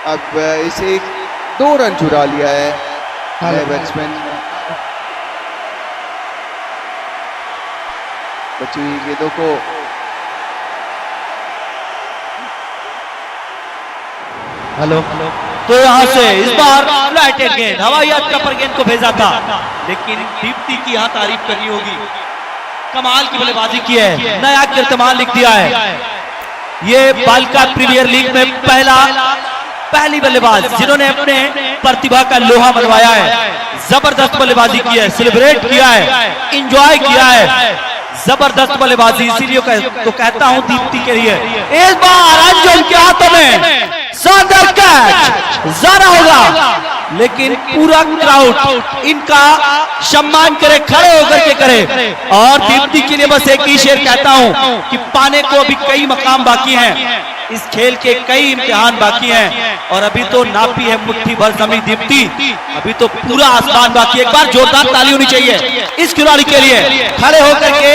अब इसे 2 रन चुरा लिया है बैट्समैन। बची हुई गेंदों को हेलो। तो यहाँ से इस बार फ्लैटेड गेंद, हवाई यात्रा पर गेंद को भेजा था, लेकिन दीप्ति की यहाँ तारीफ करनी होगी। कमाल की बल्लेबाजी की है, नया कीर्तिमान लिख दिया है। ये बालिका प्रीमियर लीग में पहली बल्लेबाज जिन्होंने अपने प्रतिभा का लोहा मनवाया है। जबरदस्त बल्लेबाजी की है, सेलिब्रेट किया है, एंजॉय किया है, जबरदस्त बल्लेबाजी। इसीलिए तो कहता हूं दीप्ति के लिए इस बार अंजुम के हाथों में शानदार कैच जरा होगा, लेकिन पूरा क्राउड इनका सम्मान करे, खड़े होकर के करे। और दीप्ति के लिए बस एक ही शेर कहता हूं कि पाने को अभी कई मकाम बाकी हैं, इस खेल के कई इम्तिहान बाकी हैं, और अभी तो नापी है मुट्ठी भर जमीन दीप्ति, अभी तो पूरा आसमान बाकी है। एक बार जोरदार ताली होनी चाहिए इस खिलाड़ी के लिए, खड़े होकर के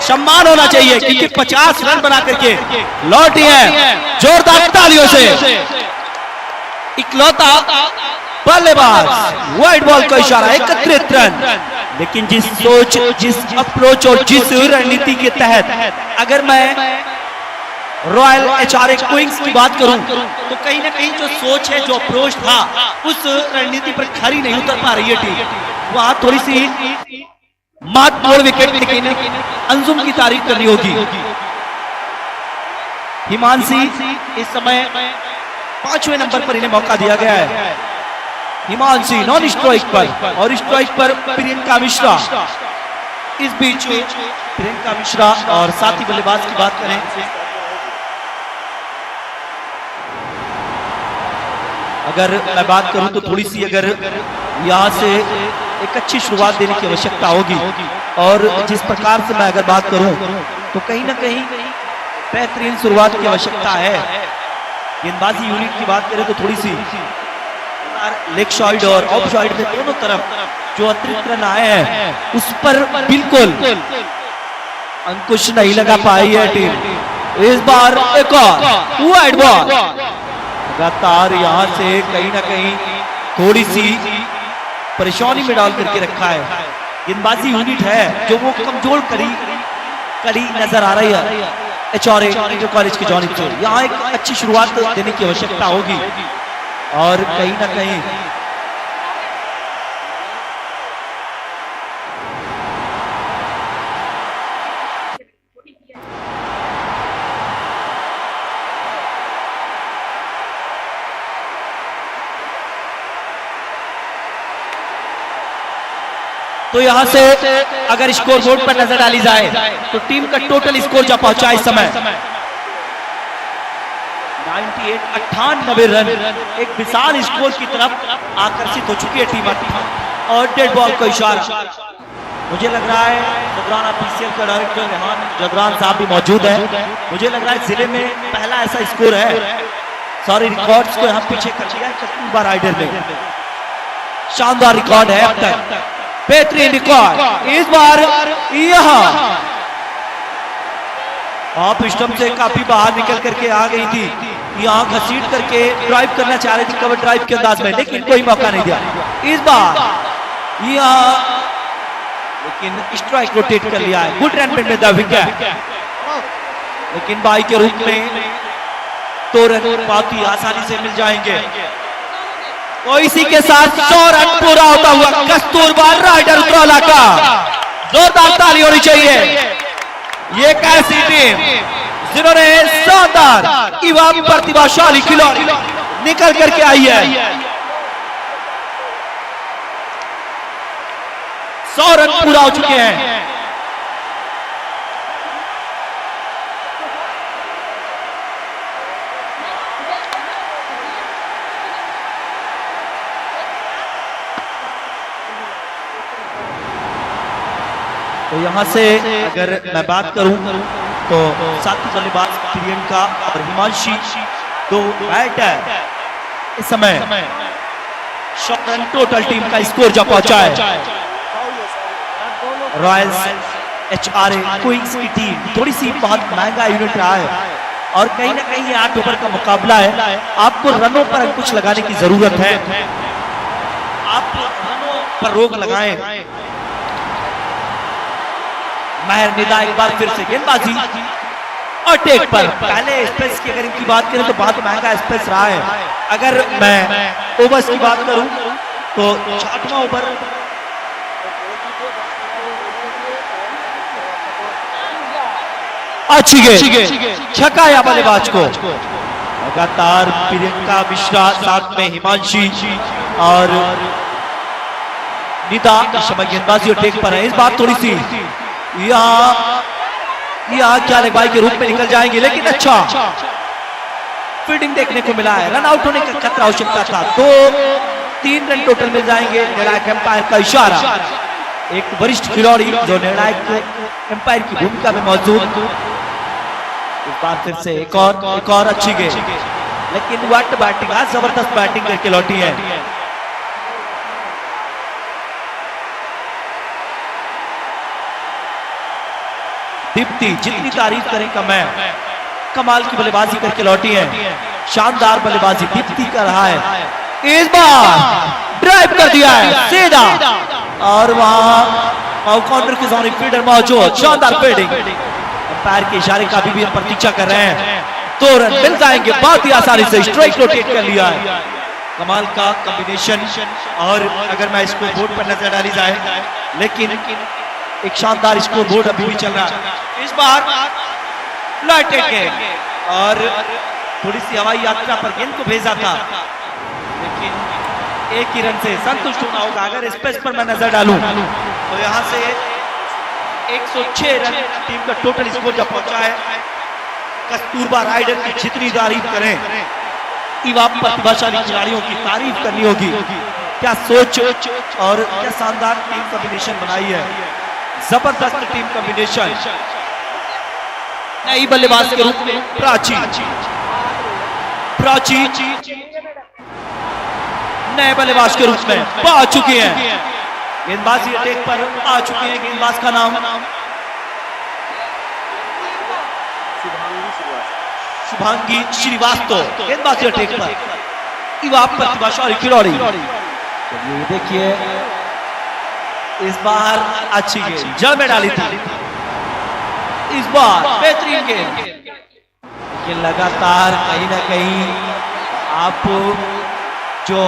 सम्मान होना चाहिए, क्योंकि 50 रन बना करके लौटी है। जोरदार तालियों से इकलौता बल्लेबाज, वाइड बॉल का इशारा, 31 रन। लेकिन जिस सोच, जिस अप्रोच और जिस रणनीति के तहत अगर मैं रॉयल एचआरए क्वींस की बात करूं तो कहीं ना कहीं जो सोच है, जो अप्रोच था, उस रणनीति पर खरी नहीं उतर पा रही है टीम। वहां थोड़ी सी महत्वपूर्ण विकेट, लेकिन अंजुम की तारीफ करनी होगी। हिमांशी इस समय 5वें नंबर पर इन्हें मौका दिया गया है। हिमांशी नॉन स्ट्राइक पर, और स्ट्राइक पर प्रियंका मिश्रा। इस बीच प्रियंका मिश्रा और साथी बल्लेबाज की बात करें, अगर मैं बात करूं तो थोड़ी सी अगर यहां से एक अच्छी शुरुआत देने की आवश्यकता होगी, और जिस प्रकार से मैं अगर बात करूं तो कहीं ना कहीं बेहतरीन शुरुआत की आवश्यकता है। गेंदबाजी यूनिट की बात करें तो थोड़ी सी लेग साइड और ऑफ साइड में दोनों तरफ जो अतिरिक्त रन आए हैं उस पर बिल्कुल अंकुश नहीं लगा पाई है टीम। इस बार एक और वाइड बॉल, लगातार यहाँ से कहीं ना कहीं थोड़ी सी परेशानी में डाल करके रखा है। गेंदबाजी यूनिट है जो वो कमजोर कड़ी नजर आ रही है एचआरए इंटर कॉलेज की जानिब से। यहाँ एक अच्छी शुरुआत देने की आवश्यकता होगी, और कहीं ना कहीं तो यहां से अगर स्कोर बोर्ड पर नजर डाली जाए तो टीम का टोटल स्कोर जा पहुंचा इस समय 98 रन, एक विशाल स्कोर की तरफ आकर्षित हो चुकी है टीम। और डेड बॉल का इशारा, मुझे लग रहा है जदरान ऑफिशियल का डायरेक्टर रहमान जदरान साहब भी मौजूद है। मुझे लग रहा है जिले में पहला ऐसा स्कोर है, सारे रिकॉर्ड्स को यहाँ पीछे कर दिया है कस्तूरबा राइडर ने। शानदार रिकॉर्ड है अब तक, बेहतरीन रिकॉर्ड। इस बार यहाँ आप स्टंप से काफी बाहर निकल करके आ गई थी, यहाँ घसीट करके ड्राइव करना चाह रही थी कवर ड्राइव के अंदाज में, लेकिन कोई मौका नहीं दिया। इस बार यहाँ लेकिन स्ट्राइक रोटेट कर लिया है, गुड रन में द विकेट, लेकिन बाई के रूप में तो रन बहुत ही आसानी से मिल जाएंगे। तो इसी के साथ 100 रन पूरा होता हुआ कस्तूरबा राइडर उतरौला का जोरदार ताली होनी चाहिए। ये कैसी टीम जिन्होंने शानदार युवा प्रतिभाशाली खिलाड़ी निकल करके आई है। 100 रन पूरा हो चुके हैं। तो यहां से अगर मैं बात करूं तो साथी बल्लेबाज प्रियंका और हिमांशी दो बैटर इस समय 100 रन टोटल टीम का स्कोर जब पहुंचा है। रॉयल्स HRA क्वींस की टीम थोड़ी सी बहुत महंगा यूनिट रहा है और कहीं ना कहीं ये 8 ओवर का मुकाबला है, आपको रनों पर कुछ लगाने की जरूरत है, आप रनों पर रोक लगाएं। महर निदा एक बार फिर से गेंदबाजी और टेक पर। पहले स्पेस की अगर इनकी बात करें तो बहुत महंगा स्पेस रहा है। अगर मैं ओवर्स की बात करूं तो 6वां ओवर अच्छी गेंद, छक्का या बल्लेबाज को। लगातार प्रियंका मिश्रा साथ में हिमांशी और निदा इस समय गेंदबाजी और टेक पर है। इस बार थोड़ी सी यहाँ क्या लेगबाई के रूप में निकल जाएंगे, लेकिन अच्छा फील्डिंग देखने को मिला है। रन आउट होने का खतरा आवश्यकता था, 2-3 रन टोटल मिल जाएंगे। निर्णायक एम्पायर का इशारा, एक वरिष्ठ खिलाड़ी जो निर्णायक एम्पायर की भूमिका में मौजूद। इस बार फिर से एक और अच्छी गेंद, लेकिन व्हाट बैटिंग, आज जबरदस्त बैटिंग करके लौटी है। दीप्ति, जितनी तारीफ करें कम है, कमाल की बल्लेबाजी करके लौटी है। शानदार बल्लेबाजी दीप्ति कर रहा है। इस बार ड्राइव कर दिया है सीधा और वहां कॉर्नर की जोन फील्डर मौजूद। शानदार फील्डिंग, अंपायर के इशारे का भी हम प्रतीक्षा कर रहे हैं। 2 रन मिल जाएंगे बहुत ही आसानी से, स्ट्राइक रोटेट कर लिया है। कमाल का कॉम्बिनेशन, और अगर मैं इसको बोर्ड पर नजर डाली जाए, लेकिन एक शानदार स्कोर बोर्ड अभी भी चल रहा है। इस बार लाइटेड गेंद और थोड़ी सी हवाई यात्रा पर गेंद को भेजा था, लेकिन एक ही रन से संतुष्ट होना होगा। अगर स्पेस पर मैं नजर डालूं तो यहां से 106 रन टीम का टोटल स्कोर जब पहुंचा है। कस्तूरबा राइडर की जितनी तारीफ करें, युवा प्रतिभाशाली खिलाड़ियों की तारीफ करनी होगी। क्या सोच और क्या शानदार टीम कॉम्बिनेशन बनाई है, जबरदस्त टीम कॉम्बिनेशन। नई बल्लेबाज के रूप में प्राची नए बल्लेबाज के रूप में आ चुकी हैं। गेंदबाजी अटैक पर आ चुके हैं। गेंदबाज का नाम शुभांगी श्रीवास्तव। गेंदबाजी अटैक पर युवा प्रतिभाशाली खिलाड़ी। चलिए देखिए, इस बार अच्छी गेंद जड़ में डाली थी, इस बार बेहतरीन गेंद, लेकिन लगातार कहीं ना कहीं आप जो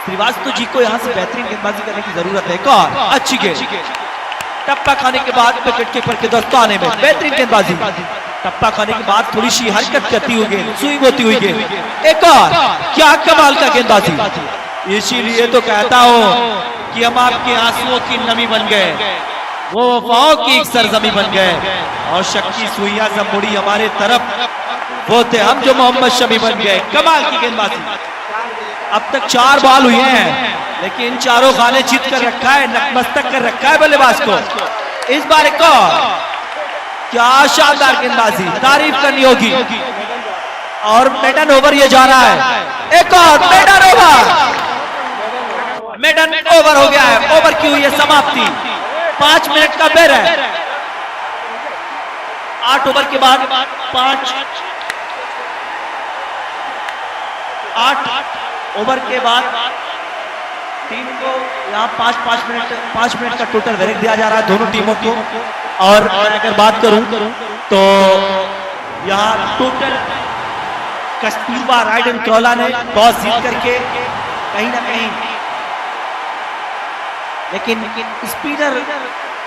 श्रीवास्तव जी को यहां से बेहतरीन गेंदबाजी करने की जरूरत है। एक और अच्छी गेंद, टप्पा खाने के बाद विकेट कीपर के दस्ताने में बेहतरीन गेंदबाजी। टप्पा खाने के बाद थोड़ी सी हरकत करती हुई गेंद, स्विंग होती हुई गेंद। एक और, क्या कमाल का गेंदबाजी। इसीलिए तो कहता हूं कि हम आपके आंसुओं की नमी बन गए, वो वफाओं की एक सरजमी बन गए, और शक्की सुइया जब मुड़ी हमारे तरफ, वो थे हम जो मोहम्मद शमी बन गए। कमाल की गेंदबाजी। अब तक 4 बॉल हुए हैं, लेकिन चारों खाने जीत कर रखा है, नतमस्तक कर रखा है बल्लेबाज को। इस बार एक और क्या शानदार गेंदबाजी, तारीफ करनी होगी। और मेडन ओवर ये जा रहा है, एक और मेडन ओवर, मेडन ओवर हो गया है। ओवर की हुई है समाप्ति, 5 मिनट का बेर है। 8 ओवर के बाद 8 ओवर के बाद टीम को यहाँ 5 मिनट का टोटल ब्रेक दिया जा रहा है दोनों टीमों को। और अगर बात करूं तो यहाँ टोटल कस्तूरबा राइडर कौला ने टॉस जीत करके कहीं ना कहीं, लेकिन स्पिनर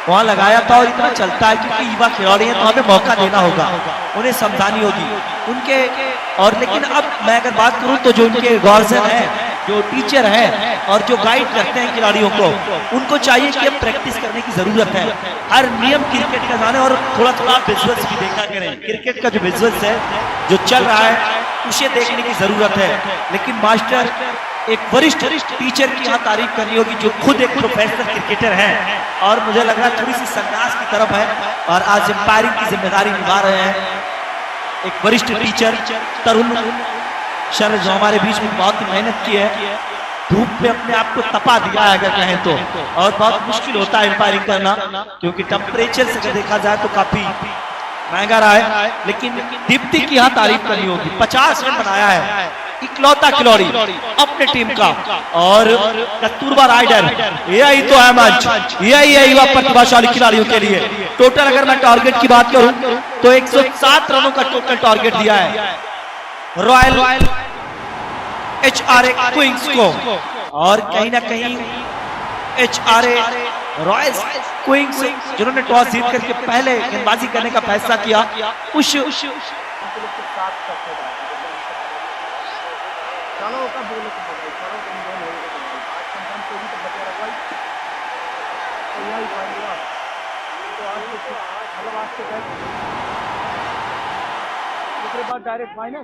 वहां लगाया था और इतना चलता है क्योंकि युवा खिलाड़ी हैं तो हमें मौका देना होगा, उन्हें समझानी होगी उनके। और लेकिन अब मैं अगर बात करूं तो जो उनके गार्जियन हैं, जो टीचर हैं और जो गाइड करते हैं खिलाड़ियों को, उनको चाहिए कि अब प्रैक्टिस करने की जरूरत है। हर नियम क्रिकेट का जाने और थोड़ा थोड़ा विजुअल्स भी देखा करें। क्रिकेट का जो विजुअल्स है जो चल रहा है उसे देखने की जरूरत है। लेकिन मास्टर एक वरिष्ठ टीचर की यहाँ तारीफ करनी होगी जो खुद एक प्रोफेशनल क्रिकेटर हैं और मुझे लग रहा है थोड़ी सी संन्यास की तरफ है और आज एम्पायरिंग की जिम्मेदारी निभा रहे हैं। एक वरिष्ठ टीचर तरुण शर जो हमारे बीच में बहुत ही मेहनत की है, धूप में अपने आप को तपा दिया है अगर कहें तो, और बहुत मुश्किल होता है एम्पायरिंग करना क्योंकि टेम्परेचर से अगर देखा जाए तो काफी महंगा रहा है। लेकिन दीप्ति की यहाँ तारीफ करनी होगी, 50 रन बनाया है, इकलौता खिलाड़ी अपने टीम का। और कस्तूरबा राइडर यही तो है मंच, यही है युवा प्रतिभाशाली खिलाड़ियों के लिए। टोटल अगर मैं टारगेट की बात करूं तो 107 रनों का टोटल टारगेट दिया है रॉयल HRA क्वींस को। और कहीं ना कहीं HRA रॉयल क्वींस जिन्होंने टॉस जीत करके पहले गेंदबाजी करने का फैसला किया, उस डायरेक्ट फाइनल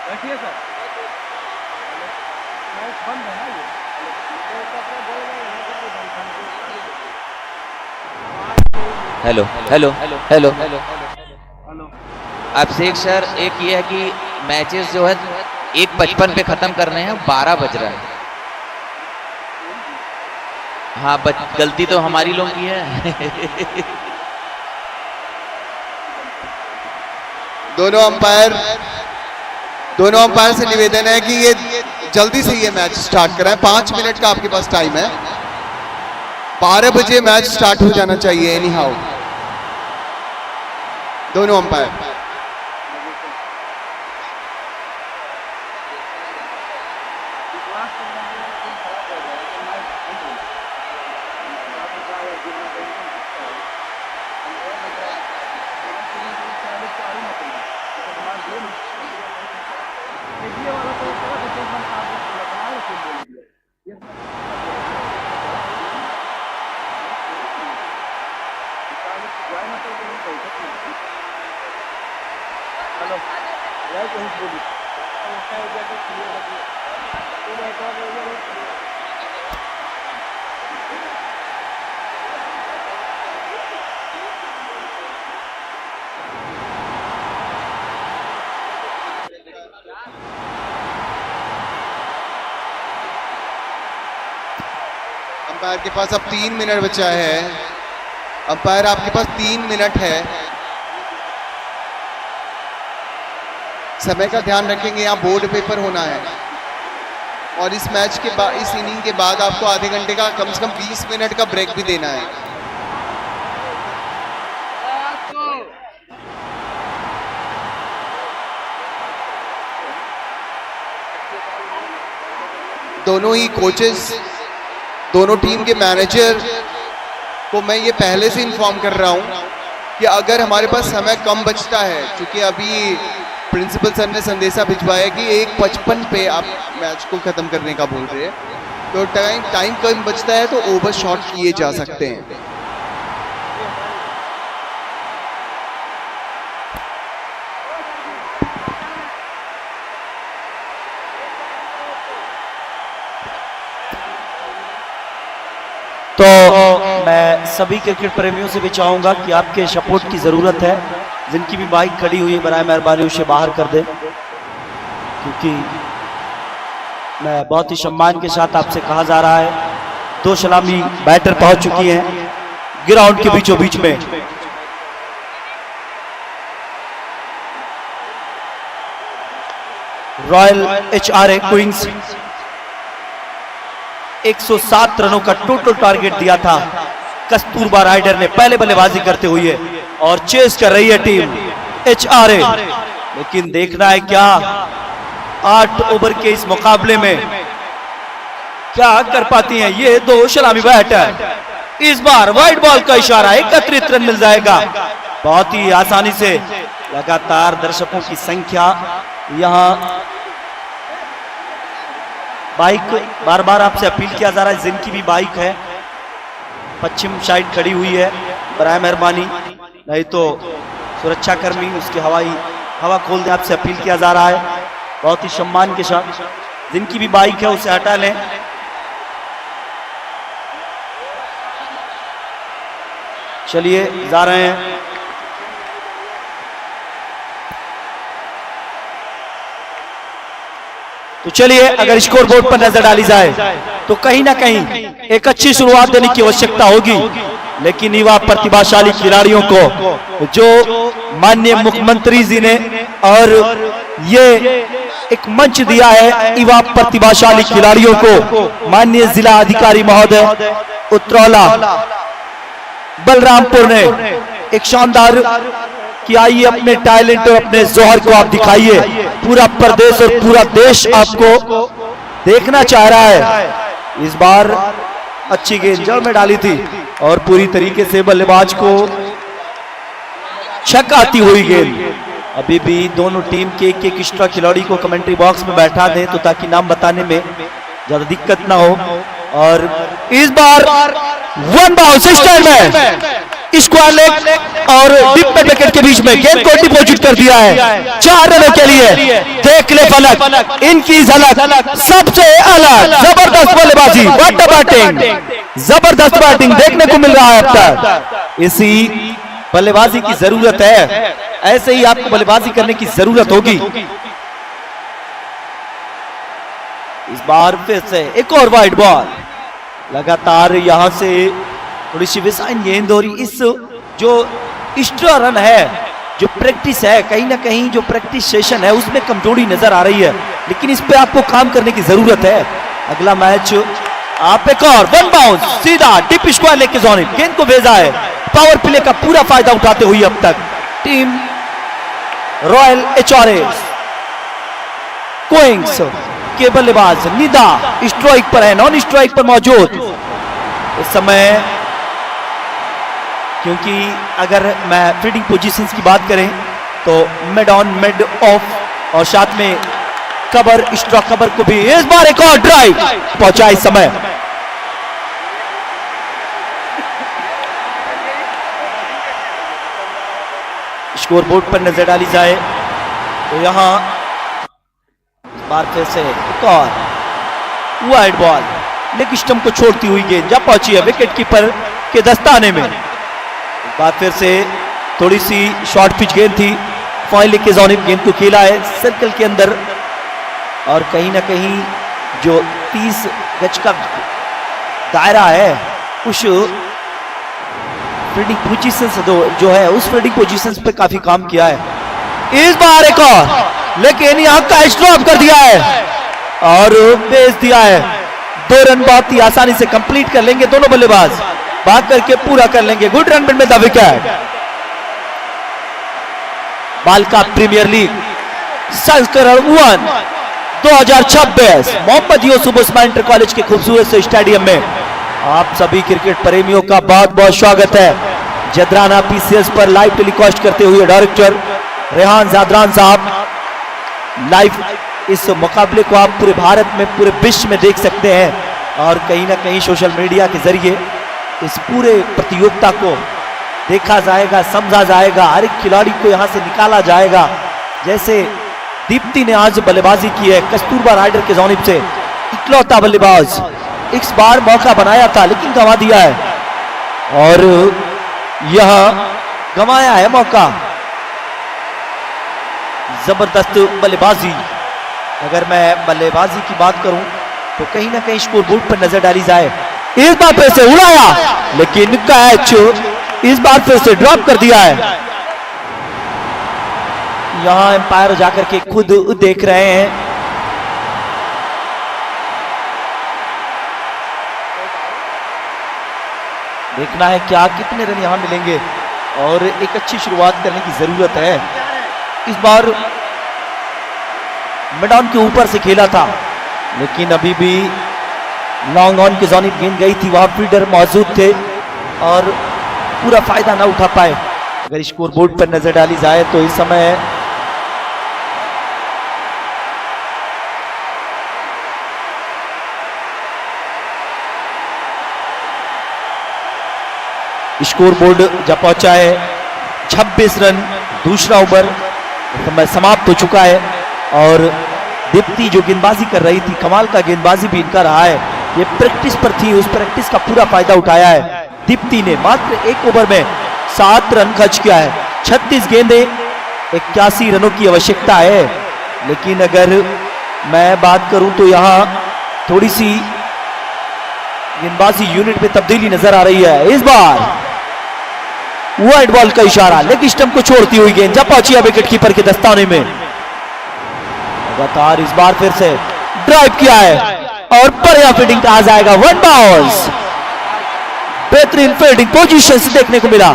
बैठिए सर, मैच बंद है ना ये। हेलो हेलो हेलो हेलो अभिषेक सर, एक ये है कि मैचेस जो है 1:55 पे खत्म करने हैं, 12 बज रहा है। हाँ, गलती तो हमारी लोगों की है। दोनों अंपायर से निवेदन है कि ये जल्दी से ये मैच स्टार्ट कराएं। 5 मिनट का आपके पास टाइम है, 12 बजे मैच स्टार्ट हो जाना चाहिए एनी हाउ। दोनों अंपायर अंपायर के पास अब 3 मिनट बचा है। अंपायर आपके पास 3 मिनट है, समय का ध्यान रखेंगे। यहाँ बोर्ड पेपर होना है और इस मैच के बाद, इस इनिंग के बाद आपको आधे घंटे का कम से कम 20 मिनट का ब्रेक भी देना है। दोनों ही कोचेस, दोनों टीम के मैनेजर को मैं ये पहले से इन्फॉर्म कर रहा हूँ कि अगर हमारे पास समय कम बचता है, क्योंकि अभी प्रिंसिपल सर ने संदेशा भिजवाया कि 1:55 पे आप मैच को ख़त्म करने का बोल रहे हैं, तो टाइम कम बचता है तो ओवर शॉट किए जा सकते हैं। तो मैं सभी क्रिकेट प्रेमियों से भी चाहूंगा कि आपके सपोर्ट की ज़रूरत है। जिनकी भी बाइक खड़ी हुई है बराए मेहरबानी उसे बाहर कर दें, क्योंकि मैं बहुत ही सम्मान के साथ आपसे कहा जा रहा है 2 सलामी बैटर पहुंच चुकी हैं ग्राउंड के बीचों बीच में। रॉयल HRA क्वींस 107 रनों का टोटल टारगेट दिया था कस्तूरबा राइडर ने पहले बल्लेबाजी करते हुए, और चेस कर रही है टीम HRA। लेकिन देखना है क्या 8 ओवर के इस मुकाबले में क्या कर पाती हैं ये 2 सलामी बैटर। इस बार वाइड बॉल का इशारा, 31 रन मिल जाएगा बहुत ही आसानी से। लगातार दर्शकों की संख्या यहाँ, बाइक बार बार आपसे अपील किया जा रहा है जिनकी भी बाइक है पश्चिम साइड खड़ी हुई है बराए मेहरबानी, नहीं तो सुरक्षा कर्मी उसकी हवा खोल दे, आपसे अपील किया जा रहा है बहुत ही सम्मान के साथ। जिनकी भी बाइक है उसे हटा लें। चलिए जा रहे हैं। तो चलिए अगर स्कोर बोर्ड पर नजर डाली जाए तो कहीं ना कहीं एक अच्छी शुरुआत देने की आवश्यकता होगी, लेकिन युवा प्रतिभाशाली खिलाड़ियों को जो माननीय मुख्यमंत्री जी ने और ये एक मंच दिया है युवा प्रतिभाशाली खिलाड़ियों को, माननीय जिला अधिकारी महोदय उत्तरौला बलरामपुर ने एक शानदार कि आइए अपने टैलेंट और अपने जोहर को आप दिखाइए। पूरा प्रदेश और पूरा देश आपको देखना चाह रहा है। इस बार अच्छी गेंद जड़ में डाली थी और पूरी तरीके से बल्लेबाज को छक आती हुई गेंद। अभी भी दोनों टीम के एक एक्स्ट्रा खिलाड़ी को कमेंट्री बॉक्स में बैठा दें तो ताकि नाम बताने में ज्यादा दिक्कत ना हो। और इस बार 1 बाउंस स्टैंड में स्क्वायर लेग और डिप विकेट के बीच में गेंद को डिपॉजिट कर दिया है 4 रनों के लिए। देख ले फलक, इनकी झलक सबसे अलग जबरदस्त बल्लेबाजी, व्हाट अ बैटिंग, जबरदस्त बैटिंग देखने को मिल रहा है अब तक। इसी बल्लेबाजी की जरूरत है, ऐसे ही आपको बल्लेबाजी करने की जरूरत होगी। इस बार फिर से एक और वाइड बॉल, लगातार यहां से थोड़ी सी विसाइन गेंद और इस जो एक्स्ट्रा रन है, जो प्रैक्टिस है, कहीं ना कहीं जो प्रैक्टिस सेशन है उसमें कमजोरी नजर आ रही है, लेकिन इस पे आपको काम करने की जरूरत है। अगला मैच आप एक और 1 बाउंस सीधा डिप स्क्वायर लेग के जोन, गेंद को भेजा है। पावर प्ले का पूरा फायदा उठाते हुए अब तक टीम रॉयल HRA क्वींस के बल्लेबाज निदा स्ट्राइक पर है, नॉन स्ट्राइक पर मौजूद इस समय। क्योंकि अगर मैं फील्डिंग पोजीशंस की बात करें तो मिड ऑन, मिड ऑफ और साथ में कवर, स्ट्रा कवर को भी इस बार एक और ड्राइव पहुंचा इस समय। स्कोर बोर्ड पर नजर डाली जाए तो यहां बार फिर से एक और वाइड बॉल, लेग स्टंप को छोड़ती हुई गेंद जब पहुंची है विकेट कीपर के दस्ताने में। बात फिर से थोड़ी सी शॉर्ट पिच गेंद थी, फॉइल के जानिब गेंद को खेला है सर्कल के अंदर, और कहीं ना कहीं जो 30 गज का दायरा है उस फील्डिंग पोजीशंस जो है उस फील्डिंग पोजीशंस पे काफी काम किया है। इस बार एक और, लेकिन यहां का स्टॉप कर दिया है और भेज दिया है। 2 रन बहुत ही आसानी से कंप्लीट कर लेंगे दोनों बल्लेबाज, भाग करके पूरा कर लेंगे। गुड रन में द विकेट। बालका प्रीमियर लीग संस्करण 1 2026 मोहम्मद यूसुफ उस्मान इंटर कॉलेज के खूबसूरत से स्टेडियम में आप सभी क्रिकेट प्रेमियों का बहुत बहुत स्वागत है। जदराना पीसीएस पर लाइव टेलीकास्ट करते हुए डायरेक्टर रेहान जादरान साहब लाइव इस मुकाबले को आप पूरे भारत में, पूरे विश्व में देख सकते हैं और कहीं ना कहीं सोशल मीडिया के जरिए इस पूरे प्रतियोगिता को देखा जाएगा, समझा जाएगा, हर एक खिलाड़ी को यहां से निकाला जाएगा। जैसे दीप्ति ने आज बल्लेबाजी की है कस्तूरबा राइडर के जानिब से, इकलौता बल्लेबाज, इस बार मौका बनाया था लेकिन गंवा दिया है और यह गंवाया है मौका। जबरदस्त बल्लेबाजी। अगर मैं बल्लेबाजी की बात करूं तो कहीं ना कहीं स्कोरबोर्ड पर नजर डाली जाए, इस बार फिर से उड़ाया लेकिन कैच इस बार फिर से ड्रॉप कर दिया है। यहां एम्पायर जाकर के खुद देख रहे हैं। देखना है क्या कितने रन यहां मिलेंगे और एक अच्छी शुरुआत करने की जरूरत है। इस बार मैदान के ऊपर से खेला था लेकिन अभी भी लॉन्ग ऑन की जानिब गेंद गई थी, वहां फील्डर मौजूद थे और पूरा फायदा ना उठा पाए। अगर स्कोरबोर्ड पर नजर डाली जाए तो इस समय स्कोरबोर्ड जब पहुंचा है 26 रन, दूसरा ओवर समय समाप्त हो चुका है और दीप्ति जो गेंदबाजी कर रही थी, कमाल का गेंदबाजी भी इनका रहा है। ये प्रैक्टिस पर थी, उस प्रैक्टिस का पूरा फायदा उठाया है दीप्ति ने। मात्र एक ओवर में 7 रन खर्च किया है, 36 गेंदें, 81 रनों की आवश्यकता है। लेकिन अगर मैं बात करूं तो यहां थोड़ी सी गेंदबाजी यूनिट में तब्दीली नजर आ रही है। इस बार वाइड बॉल का इशारा, लेग स्टंप को छोड़ती हुई गेंद जब पहुंची विकेट कीपर के दस्ताने में। लगातार इस बार फिर से ड्राइव किया है और बढ़िया फील्डिंग कहा जाएगा, 1 बाउंस। बेहतरीन फील्डिंग पोजीशन से देखने को मिला।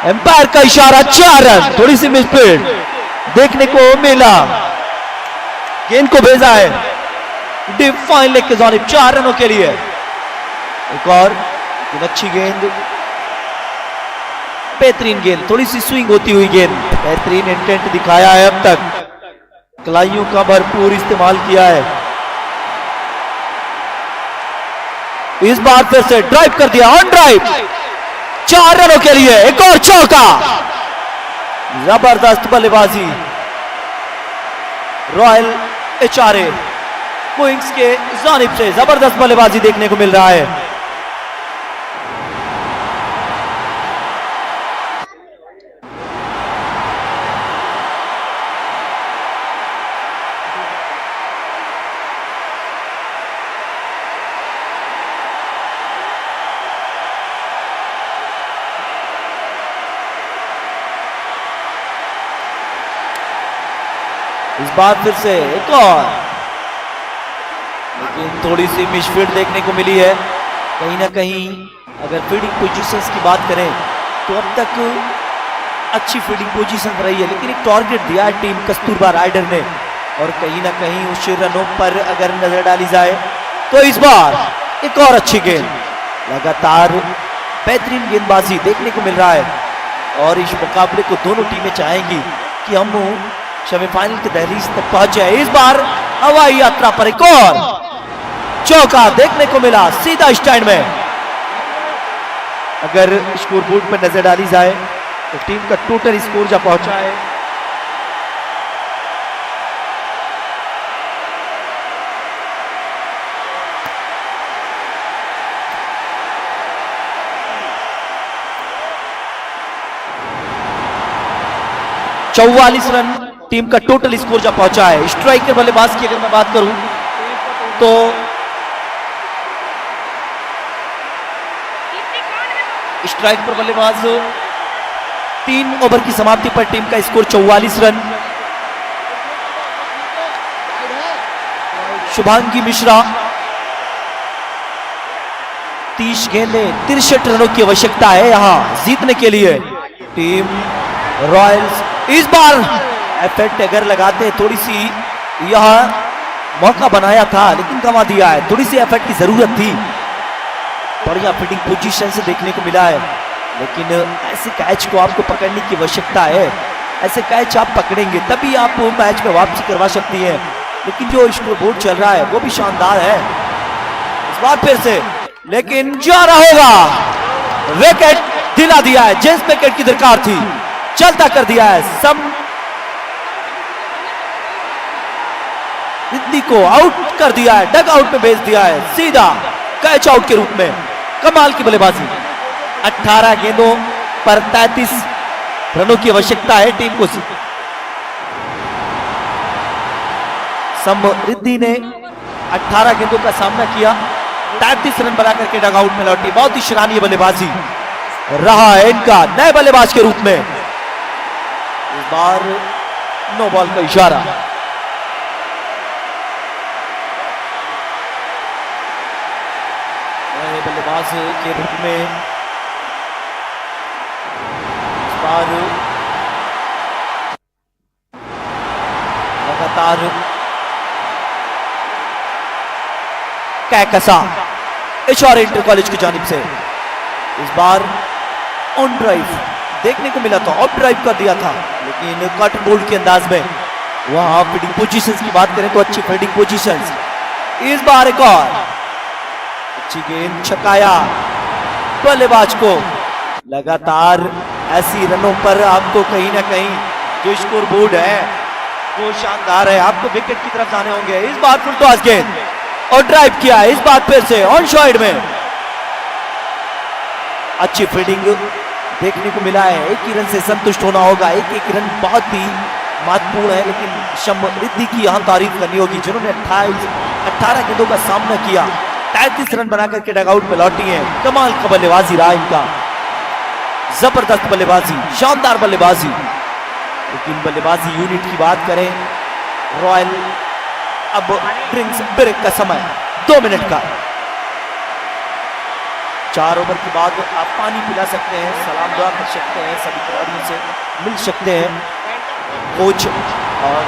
एम्पायर का इशारा, 4 रन, थोड़ी सी मिसफील्ड देखने को मिला। गेंद को भेजा है डीप फाइन लेग के जानिब 4 रनों के लिए। एक और अच्छी गेंद, बेहतरीन गेंद, थोड़ी सी स्विंग होती हुई गेंद, बेहतरीन इंटेंट दिखाया है अब तक, कलाइयों का भरपूर इस्तेमाल किया है। इस बार फिर से ड्राइव कर दिया, ऑन ड्राइव, 4 रनों के लिए एक और चौका। जबरदस्त बल्लेबाजी रॉयल एचआरए क्वींस के जानिब से, जबरदस्त बल्लेबाजी देखने को मिल रहा है। इस बार फिर से एक और, लेकिन थोड़ी सी मिसफील्ड देखने को मिली है। कहीं ना कहीं अगर फील्डिंग पोजीशंस की बात करें तो अब तक अच्छी फील्डिंग पोजीशन रही है, लेकिन एक टारगेट दिया है टीम कस्तूरबा राइडर ने और कहीं ना कहीं उस रनों पर अगर नजर डाली जाए तो इस बार एक और अच्छी गेंद, लगातार बेहतरीन गेंदबाजी देखने को मिल रहा है और इस मुकाबले को दोनों टीमें चाहेंगी कि हम सेमीफाइनल के दहलीज तक पहुंच जाए। इस बार हवाई यात्रा पर एक और चौका देखने को मिला सीधा स्टैंड में। अगर स्कोरबोर्ड पर नजर डाली जाए तो टीम का टोटल स्कोर जब पहुंचा है 44 रन टीम का टोटल स्कोर जब पहुंचा है। स्ट्राइकर बल्लेबाज की अगर मैं बात करूं तो स्ट्राइक पर बल्लेबाज 3 ओवर की समाप्ति पर टीम का स्कोर 44 रन। शुभांगी मिश्रा 30 गेंदें 63 रनों की आवश्यकता है यहां जीतने के लिए। टीम रॉयल्स इस बार एफर्ट अगर लगाते थोड़ी सी यहां मौका बनाया था लेकिन गंवा दिया है। थोड़ी सी एफर्ट की जरूरत थी। बढ़िया फील्डिंग पोजीशन से देखने को मिला है, लेकिन ऐसे कैच को आपको पकड़ने की आवश्यकता है। ऐसे कैच आप पकड़ेंगे तभी आप मैच में वापसी करवा सकती हैं। लेकिन जो स्कोर बोर्ड चल रहा है वो भी शानदार है। इस बार फिर से लेकिन जा रहा होगा, विकेट दिला दिया है। जिस विकेट की दरकार थी चलता कर दिया है। रिद्धि को आउट कर दिया है, डग आउट में भेज दिया है, सीधा कैच आउट के रूप में। कमाल की बल्लेबाजी। 18 गेंदों पर 33 रनों की आवश्यकता है टीम को। समृद्धि ने 18 गेंदों का सामना किया, 33 रन बना करके डग आउट में लौटी। बहुत ही सराहनीय बल्लेबाजी रहा है इनका नए बल्लेबाज के रूप में। इस बार नो बॉल का इशारा। नए बल्लेबाज के रूप में इस बार लगातार कैकसा एचआर इंटर कॉलेज की जानिब से इस बार ऑन ड्राइव देखने को मिला था। ऑफ ड्राइव कर दिया था लेकिन कट बोल्ड के अंदाज में। वहां फील्डिंग पोजीशंस की बात करें तो अच्छी फील्डिंग पोजीशंस। इस बार एक और अच्छी गेंद, छकाया बल्लेबाज को। लगातार ऐसी रनों पर आपको कहीं ना कहीं जो स्कोर बोर्ड है वो शानदार है। आपको विकेट की तरफ जाने होंगे। इस बार फुल टॉस गेंद और ड्राइव किया। इस बार फिर से ऑन साइड में अच्छी फील्डिंग देखने को मिला है। एक ही रन से संतुष्ट होना होगा। एक रन बहुत ही महत्वपूर्ण है, लेकिन समृद्धि की यहां तारीफ करनी होगी जिन्होंने 18 गेंदों का सामना किया, 33 रन बना करके डगआउट में लौटी है। कमाल का बल्लेबाजी रहा इनका, जबरदस्त बल्लेबाजी, शानदार बल्लेबाजी। लेकिन बल्लेबाजी यूनिट की बात करें, रॉयल अब ड्रिंक्स ब्रेक का समय 2 मिनट का। 4 ओवर के बाद आप पानी पिला सकते हैं, सलाम दुआ कर सकते हैं, सभी खिलाड़ियों से मिल सकते हैं, कोच और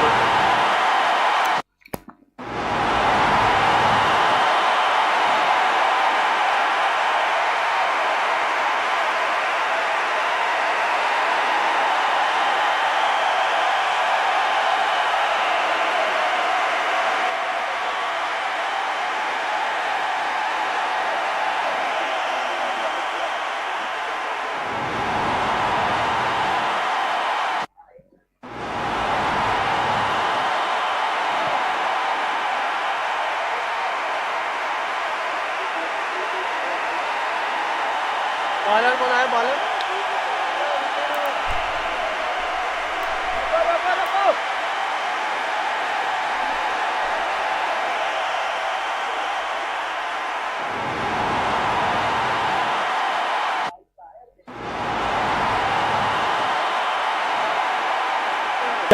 बॉलर कौन आया? बॉलर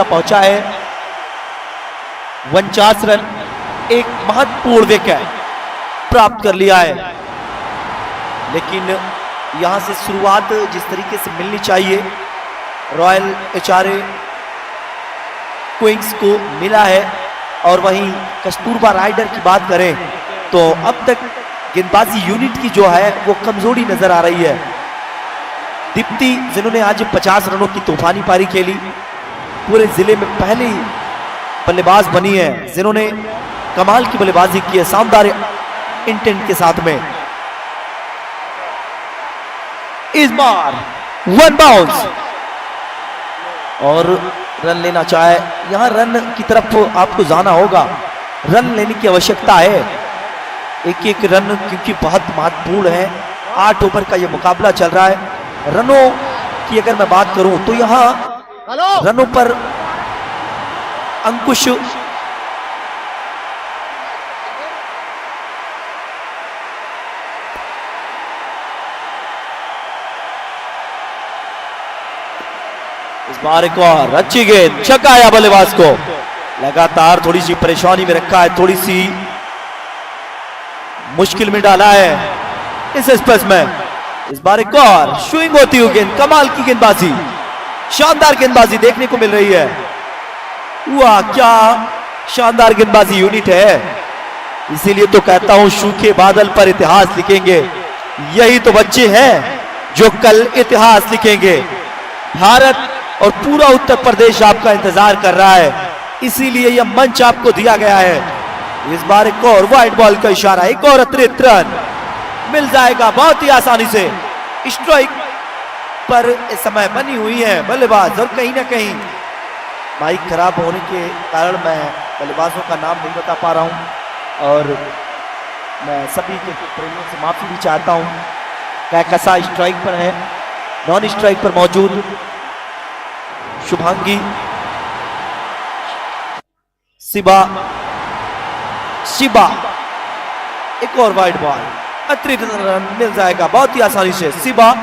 पहुंचा है 49 रन, एक महत्वपूर्ण विकेट प्राप्त कर लिया है। लेकिन यहां से शुरुआत जिस तरीके से मिलनी चाहिए रॉयल एचआरए क्वींस को मिला है। और वहीं कस्तूरबा राइडर की बात करें तो अब तक गेंदबाजी यूनिट की जो है वो कमजोरी नजर आ रही है। दीप्ति जिन्होंने आज 50 रनों की तूफानी पारी खेली, पूरे जिले में पहली बल्लेबाज बनी है जिन्होंने कमाल की बल्लेबाजी की है, शानदार इंटेंट के साथ में। इस बार 1 बाउंस और रन लेना चाहे, यहां रन की तरफ आपको जाना होगा, रन लेने की आवश्यकता है। एक रन क्योंकि बहुत महत्वपूर्ण है। 8 ओवर का यह मुकाबला चल रहा है। रनों की अगर मैं बात करूं तो यहां रनों पर अंकुश इस बार एक और अच्छी गेंद, छकाया बल्लेबाज को। लगातार थोड़ी सी परेशानी में रखा है, थोड़ी सी मुश्किल में डाला है इस स्पेस में। इस बार एक और स्विंग होती हुई गेंद, कमाल की गेंदबाजी, शानदार गेंदबाजी देखने को मिल रही है। वाह क्या शानदार गेंदबाजी यूनिट है, इसीलिए तो कहता हूं सूखे बादल पर इतिहास लिखेंगे। यही तो बच्चे हैं जो कल इतिहास लिखेंगे। भारत और पूरा उत्तर प्रदेश आपका इंतजार कर रहा है, इसीलिए यह मंच आपको दिया गया है। इस बार एक और वाइड बॉल का इशारा, एक और अतिरिक्त रन मिल जाएगा बहुत ही आसानी से। स्ट्राइक पर इस समय बनी हुई है बल्लेबाज, और कहीं ना कहीं माइक खराब होने के कारण मैं बल्लेबाजों का नाम नहीं बता पा रहा हूं, और मैं सभी के प्रेमियों से माफी भी चाहता हूं। कैकसा स्ट्राइक पर है, नॉन स्ट्राइक पर मौजूद शुभांगी शिबा एक और वाइड बॉल, अतिरिक्त रन मिल जाएगा बहुत ही आसानी से शिबा,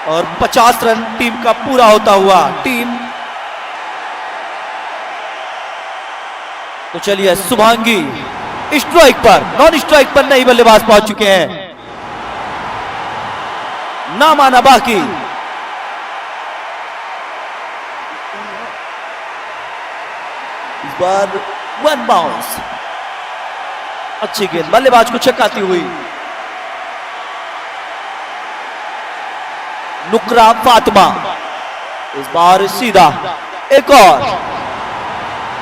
और 50 रन टीम का पूरा होता हुआ। टीम तो चलिए शुभांगी स्ट्राइक पर, नॉन स्ट्राइक पर नई बल्लेबाज पहुंच चुके हैं, ना माना बाकी। इस बार वन बाउंस, अच्छी गेंद बल्लेबाज को छकाती हुई। नुकरा फातिमा इस बार सीधा एक और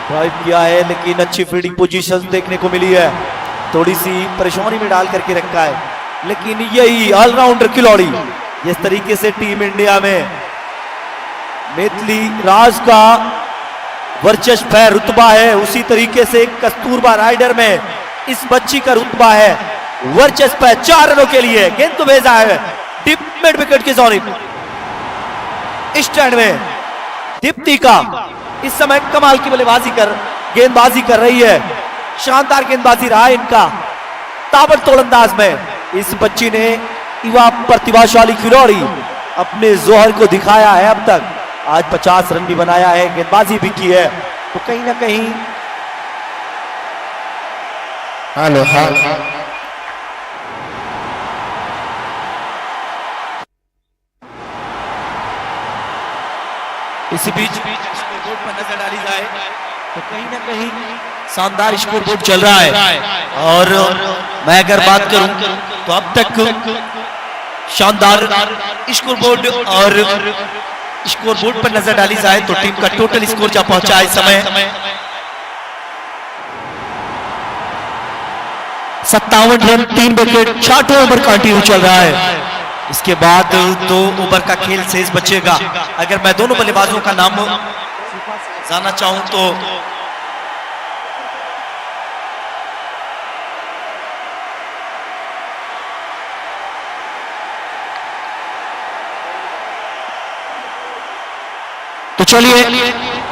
ड्राइव किया है, लेकिन अच्छी फील्डिंग पोजीशन देखने को मिली है। थोड़ी सी परेशानी में डाल करके रखा है, लेकिन यही ऑलराउंडर खिलाड़ी जिस तरीके से टीम इंडिया में मिथिली राज का वर्चस्व है, रुतबा है, उसी तरीके से कस्तूरबा राइडर में इस बच्ची का रुतबा है, वर्चस्व है। 4 रनों के लिए गेंद को भेजा है डिप मिड विकेट की जानिब। स्टैंड में दीप्ति का इस समय कमाल की गेंदबाजी कर रही है, शानदार गेंदबाजी रहा है इनका ताबड़तोड़ अंदाज में। इस बच्ची ने युवा प्रतिभाशाली खिलाड़ी अपने जोहर को दिखाया है। अब तक आज 50 रन भी बनाया है, गेंदबाजी भी की है, तो कहीं ना कहीं हेलो इसी बीच स्कोरबोर्ड पर नजर डाली जाए तो कहीं ना कहीं शानदार स्कोरबोर्ड चल रहा है, और मैं अगर बात करूं तो अब तक शानदार स्कोरबोर्ड, और स्कोरबोर्ड पर नजर डाली जाए तो टीम का टोटल स्कोर जा पहुंचा है इस समय 57 रन 3 विकेट 60 ओवर कंटिन्यू चल रहा है। इसके बाद 2 ओवर का खेल शेष बचेगा। अगर मैं दोनों बल्लेबाजों का नाम जानना चाहूं तो चलिए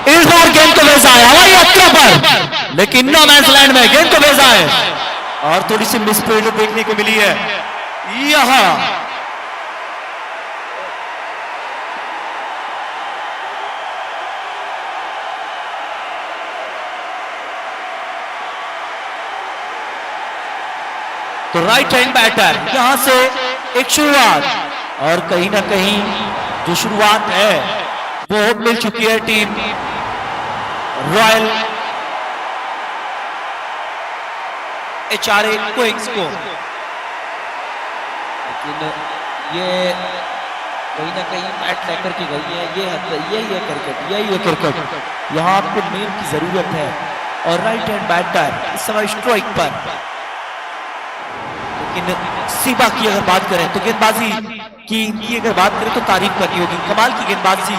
इस बार गेंद को भेजा है हवाई यात्रा पर, लेकिन नो मैंस लैंड में गेंद को भेजा है, और थोड़ी सी मिसफील्ड देखने को मिली है यहां। तो राइट हैंड बैटर यहां से एक शुरुआत, और कहीं ना कहीं जो शुरुआत है वो मिल चुकी है टीम रॉयल HRA क्वींस को। लेकिन ये कहीं ना कहीं बैट लेकर की गई है, यही है क्रिकेट, यही है क्रिकेट। यहाँ आपको मेन की जरूरत है, और राइट हैंड बैटर इस समय स्ट्राइक पर। लेकिन शिबा की अगर बात करें तो गेंदबाजी की अगर बात करें तो तारीफ करनी होगी, कमाल की गेंदबाजी।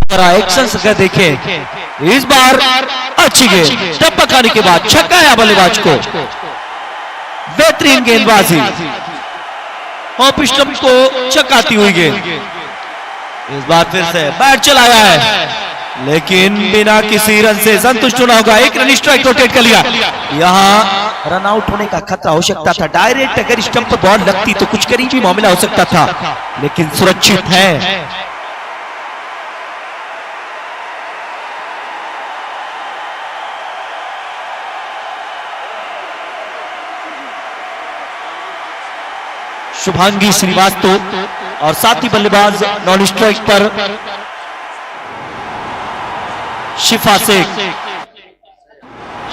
एक्शन अगर देखें इस बार अच्छी गेंद टप्पा खाने के बाद छक्का है बल्लेबाज को, बेहतरीन गेंदबाजी, ऑफ स्टंप को छक्काती हुई गेंद। इस बार फिर से बैट चलाया है, लेकिन बिना किसी रन से संतुष्ट होना होगा। एक रन स्ट्राइक रोटेट कर लिया, यहां रन आउट होने का खतरा हो सकता था। डायरेक्ट अगर स्टंप पर बॉल लगती तो कुछ करीबी मामला हो सकता था, लेकिन सुरक्षित है। शुभांगी श्रीवास्तव और साथी बल्लेबाज नॉन स्ट्राइक पर शिफा शेख।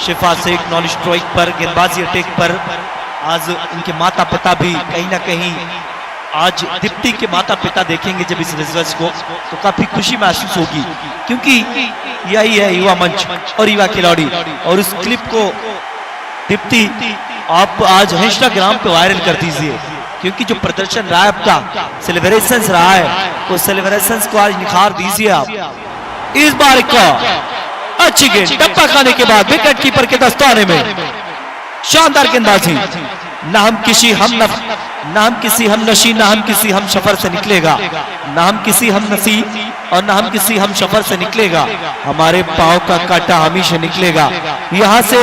शिफा शेख नॉन स्ट्राइक पर, गेंदबाजी अटैक पर। आज इनके माता पिता भी कहीं ना कहीं, आज दीप्ति के माता पिता देखेंगे जब इस रिजल्ट को तो काफी खुशी महसूस होगी, क्योंकि यही है युवा मंच और युवा खिलाड़ी। और इस क्लिप को दीप्ति आप आज इंस्टाग्राम पे वायरल कर दीजिए, क्योंकि जो प्रदर्शन रहा है आपका, सेलिब्रेशंस रहा है, वो सेलिब्रेशंस को आज निखार दीजिए आप। इस बार का अच्छी गेंद, टप्पा खाने के बाद विकेट कीपर के दस्ताने में शानदार गेंदबाजी। ना हम किसी हम नशी, ना हम किसी हम सफर से निकलेगा, ना हम किसी हम नसी और ना हम किसी हम सफर से निकलेगा, हमारे पांव का कांटा हमेशा निकलेगा। यहां से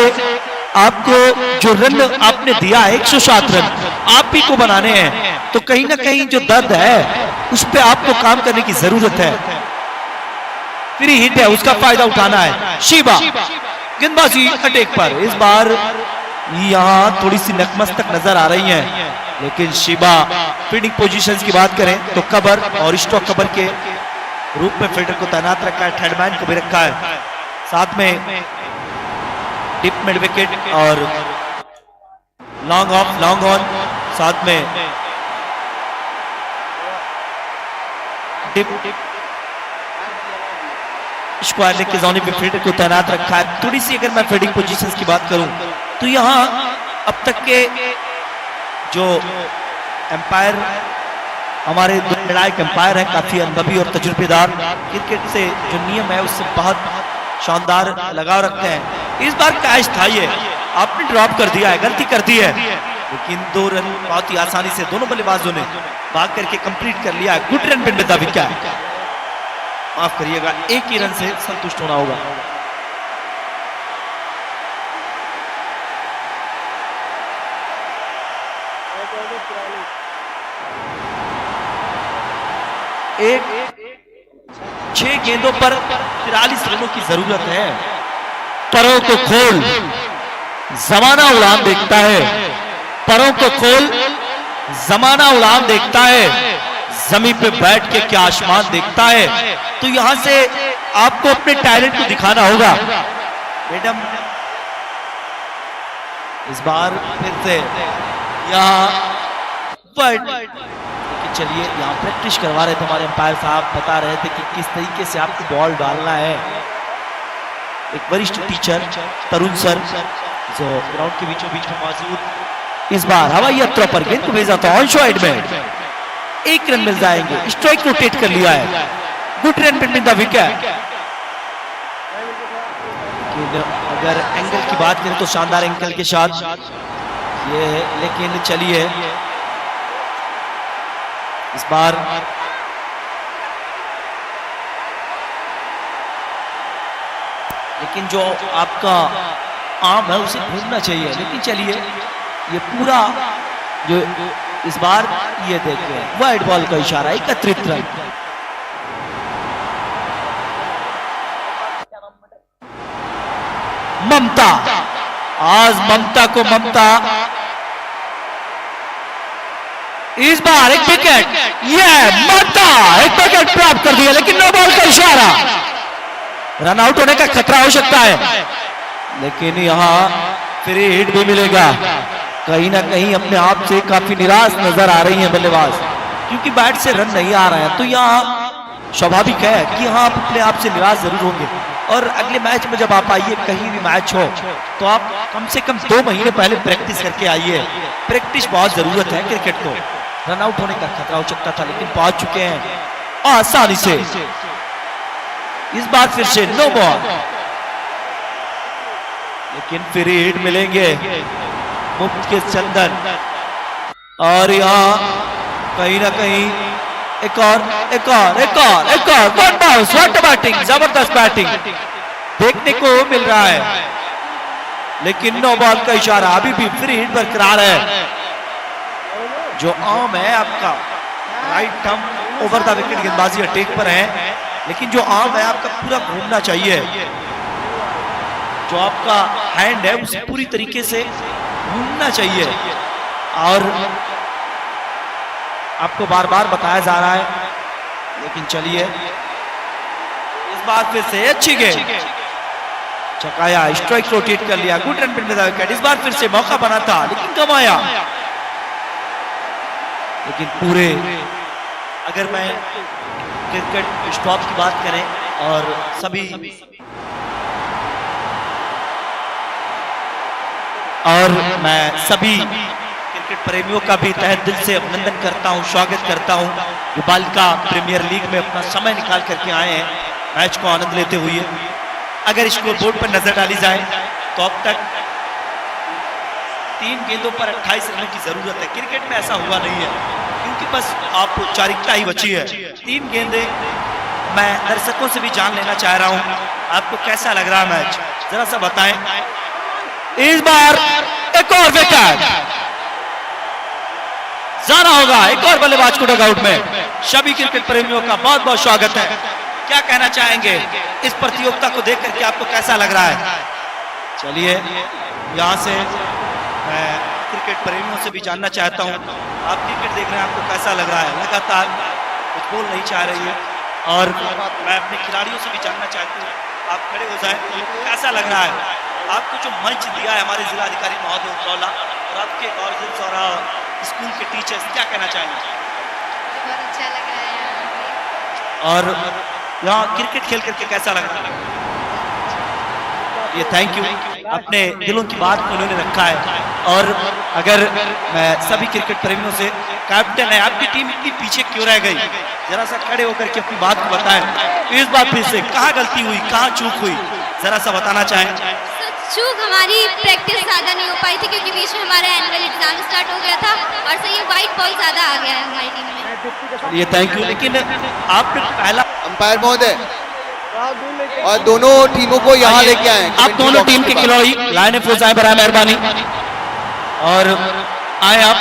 आपको जो रन आपने दिया है 107 रन आप ही को बनाने हैं, तो कहीं ना कहीं जो दर्द है उस पे आपको काम करने की जरूरत है। फ्री हिट है, उसका फायदा उठाना है। शिबा गेंदबाजी अटैक पर, इस बार यहां थोड़ी सी नकमस्तक नजर आ रही है, लेकिन शिबा फील्डिंग पोजीशंस की बात करें तो कवर और स्टॉक कवर के रूप में फील्डर को तैनात रखा है, थर्डमैन को भी रखा है, साथ में डिप मिड विकेट और लॉन्ग ऑफ लॉन्ग ऑन, साथ में डिप स्क्वायर लेग के जोन पे फील्डर को तैनात रखा है। थोड़ी सी अगर मैं फील्डिंग पोजीशंस की बात करूं तो यहां अब तक के जो एम्पायर हमारे निर्णायक एम्पायर हैं, काफी अनुभवी और तजुर्बेदार, क्रिकेट से जो नियम है उससे बहुत शानदार लगाव रखते हैं। इस बार कैच था, ये आपने ड्रॉप कर दिया है, गलती कर दी है, लेकिन 2 रन बहुत ही आसानी से दोनों बल्लेबाजों ने भाग करके कंप्लीट कर लिया है। Good run win with the wicket, माफ करिएगा, 1 ही रन से संतुष्ट होना होगा। एक 6 गेंदों पर 43 रनों की जरूरत है। परों को खोल, जमाना उड़ान देखता है, परों को खोल, जमाना उड़ान देखता है, जमीन पे बैठ के क्या आसमान देखता है। तो यहां से आपको अपने टैलेंट को दिखाना होगा। मैडम इस बार फिर से यहाँ चलिए, यहाँ प्रैक्टिस करवा रहे थे हमारे अंपायर साहब, बता रहे थे कि किस तरीके से आपको बॉल डालना है। एक वरिष्ठ टीचर तरुण सर जो ग्राउंड के बीचों बीच में मौजूद। इस बार हवाई यात्रा पर गेंद को भेजा था ऑन साइड में, 1 रन मिल जाएंगे, स्ट्राइक रोटेट कर लिया है। Good run win the wicket. अगर एंगल की बात करें तो शानदार एंगल के साथ ये है, लेकिन चलिए इस बार लेकिन जो आपका आम है उसे घूमना चाहिए, लेकिन चलिए ये पूरा जो इस बार ये देखें वाइड बॉल का इशारा, 31 रन। ममता, आज ममता को ममता, इस बार एक विकेट, ये ममता एक विकेट प्राप्त कर दिया, लेकिन नो बॉल का इशारा, रन आउट होने का खतरा हो सकता है, लेकिन यहां फ्री हिट भी मिलेगा। कहीं ना कहीं अपने आप से काफी निराश नजर आ रही है बल्लेबाज, क्योंकि बैट से रन नहीं आ रहे हैं, तो यहाँ स्वाभाविक है कि यहाँ आप अपने आप से निराश जरूर होंगे। और अगले मैच में जब आप आइए, कहीं भी मैच हो तो आप कम से कम 2 महीने पहले प्रैक्टिस करके आइए। प्रैक्टिस बहुत जरूरत है क्रिकेट को। रन आउट होने का खतरा हो सकता था, लेकिन पहुंच चुके हैं आसानी से। इस बार फिर से नो बॉल, लेकिन फ्री हिट मिलेंगे मुफ्त के चंदन। और यहाँ कहीं ना कहीं एक और गुड बाउंस, व्हाट बैटिंग, जबरदस्त बैटिंग देखने को मिल रहा है, लेकिन नो बॉल का इशारा, अभी भी फ्री हिट बरकरार है। जो आम है आपका right thumb over the wicket गेंदबाजी अटैक पर है, लेकिन जो आम है आपका पूरा घूमना चाहिए। जो आपका हैंड है उसे पूरी तरीके से घूमना चाहिए, और आपको बार बार बताया जा रहा है, लेकिन चलिए इस बार फिर से अच्छी गेंद, चकाया, स्ट्राइक रोटेट कर लिया, गुड रन पे विकेट। इस बार फिर से मौका बना था लेकिन गंवाया। लेकिन पूरे अगर मैं क्रिकेट स्टॉप की बात करें और सभी क्रिकेट प्रेमियों का भी तहे दिल से अभिनंदन करता हूं, स्वागत करता हूं जो बालिका प्रीमियर लीग में अपना समय निकाल करके आए हैं मैच को आनंद लेते हुए। अगर स्कोर बोर्ड पर नजर डाली जाए तो अब तक 3 गेंदों पर 28 रनों की जरूरत है। क्रिकेट में ऐसा हुआ नहीं है क्योंकि बस आप औपचारिकता ही बची है। 3 गेंदें। मैं दर्शकों से भी जान लेना चाह रहा हूं आपको कैसा लग रहा है मैच, जरा सा बताएं। इस बार एक और विकेट जाना होगा, एक और बल्लेबाज को डगआउट में। सभी क्रिकेट प्रेमियों का बहुत बहुत स्वागत है। क्या कहना चाहेंगे इस प्रतियोगिता को देख करके, आपको कैसा लग रहा है? चलिए यहां से मैं क्रिकेट प्रेमियों से भी जानना चाहता हूं आप क्रिकेट देख रहे हैं, आपको कैसा लग रहा है? लगातार कुछ बोल नहीं चाह रही है और मैं अपने खिलाड़ियों से भी जानना चाहती हूँ, आप खड़े हो जाए, कैसा लग रहा है? आपको जो मंच दिया है हमारे जिला अधिकारी महोदय उत्तौला और आपके कॉलेज और स्कूल के टीचर्स, क्या कहना चाहेंगे? बहुत अच्छा लग रहा है और यहाँ क्रिकेट खेल करके कैसा लग रहा है? ये थैंक यू, अपने दिलों की बात को उन्होंने रखा है। और अगर मैं सभी क्रिकेट प्रेमियों से, कैप्टन है आपकी टीम इतनी पीछे क्यों रह गई, जरा सा खड़े होकर के अपनी बात को बताएं। इस बार फिर से कहाँ गलती हुई, कहाँ चूक हुई, जरा सा बताना चाहें। चूक हमारी प्रैक्टिस ज़्यादा नहीं हो पाई थी क्योंकि बीच में हमारा एनुअल एग्जाम स्टार्ट हो गया था और सही ये वाइट बॉल ज़्यादा आ गया है हमारी टीम में। ये थैंक यू। लेकिन आपने पहला अंपायर महोदय और दोनों टीमों को यहाँ लेके आए। आप दोनों टीम के खिलाड़ी लाइन ऑफ जाए, बराबर मेहरबानी। और आए आप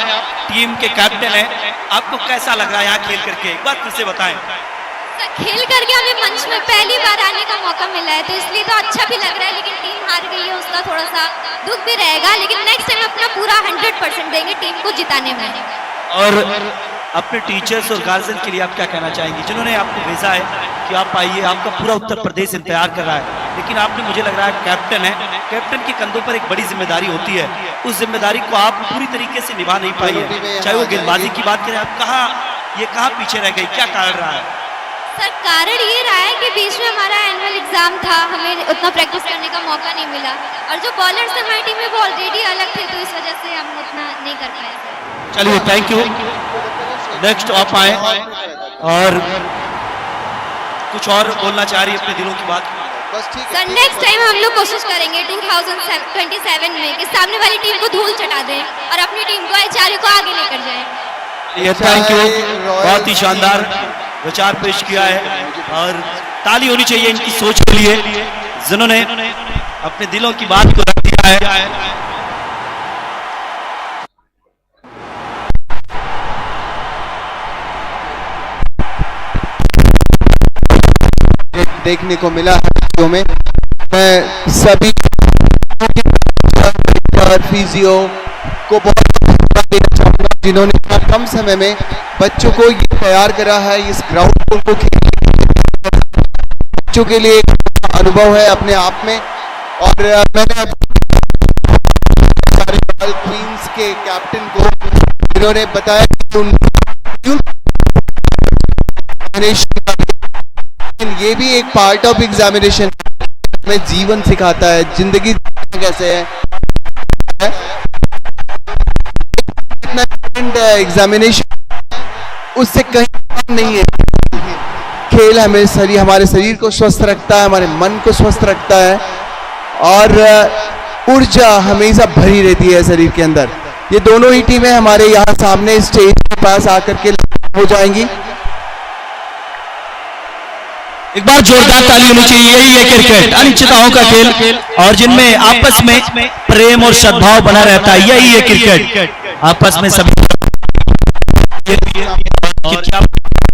टीम के कैप्टन हैं, आपको कैसा लग रहा है यहाँ खेल करके, एक बार फिर से बताएं। खेल करके हमें मंच में पहली बार आने का मौका मिला है तो इसलिए तो अच्छा भी लग रहा है, लेकिन टीम हार गई है उसका थोड़ा सा दुख भी रहेगा, लेकिन नेक्स्ट टाइम अपना पूरा 100% देंगे टीम को जिताने में। और अपने टीचर्स और गार्जियन के लिए आप क्या कहना चाहेंगे जिन्होंने आपको भेजा है कि आप आइए, आपका पूरा उत्तर प्रदेश इंतजार कर रहा है, लेकिन आपने, मुझे लग रहा है कैप्टन है, कैप्टन के कंधों पर एक बड़ी जिम्मेदारी होती है, उस जिम्मेदारी को आप पूरी तरीके से निभा नहीं पाई है। चाहे वो गेंदबाजी की बात करें, आप कहाँ पीछे रह गई, क्या कारण रहा है? सर कारण ये रहा है कि बीच में हमारा एनुअल एग्जाम था, हमें उतना प्रैक्टिस करने का मौका नहीं मिला और जो बॉलर्स हमारी टीम में वो ऑलरेडी अलग थे तो इस वजह से हम उतना नहीं कर पाए। चलिए थैंक यू। नेक्स्ट आप आए और कुछ और बोलना चाह रही है अपने दिलों की बात। सर नेक्स्ट टाइम हम लोग कोशिश करेंगे 2027 में कि सामने वाली टीम को धूल चटा दें और अपनी टीम को एचआरए को आगे लेकर जाएं। ये थैंक यू, बहुत ही शानदार विचार पेश किया है और ताली होनी चाहिए इनकी सोच के लिए जिन्होंने अपने दिलों की बात को रख दिया है। देखने को मिला है में। मैं सभी फिजियो को बहुत देना चाहूँगा जिन्होंने कम समय में बच्चों को ये तैयार करा है, इस ग्राउंड को खेलने बच्चों के लिए अनुभव है अपने आप में। और मैंने सारे क्वींस के कैप्टन को जिन्होंने बताया कि ये भी एक पार्ट ऑफ एग्जामिनेशन में जीवन सिखाता है, जिंदगी कैसे है। एग्जामिनेशन उससे कहीं कम नहीं है। खेल हमें हमारे शरीर को स्वस्थ रखता है, हमारे मन को स्वस्थ रखता है और ऊर्जा हमेशा भरी रहती है शरीर के अंदर। ये दोनों ही टीमें हमारे यहाँ सामने स्टेज के पास आकर के हो जाएंगी। एक बार जोरदार ताली होनी चाहिए। यही है क्रिकेट, अनिश्चितताओं का खेल और जिनमें आपस में प्रेम और सद्भाव बना रहता है, यही है क्रिकेट। आपस में सभी क्या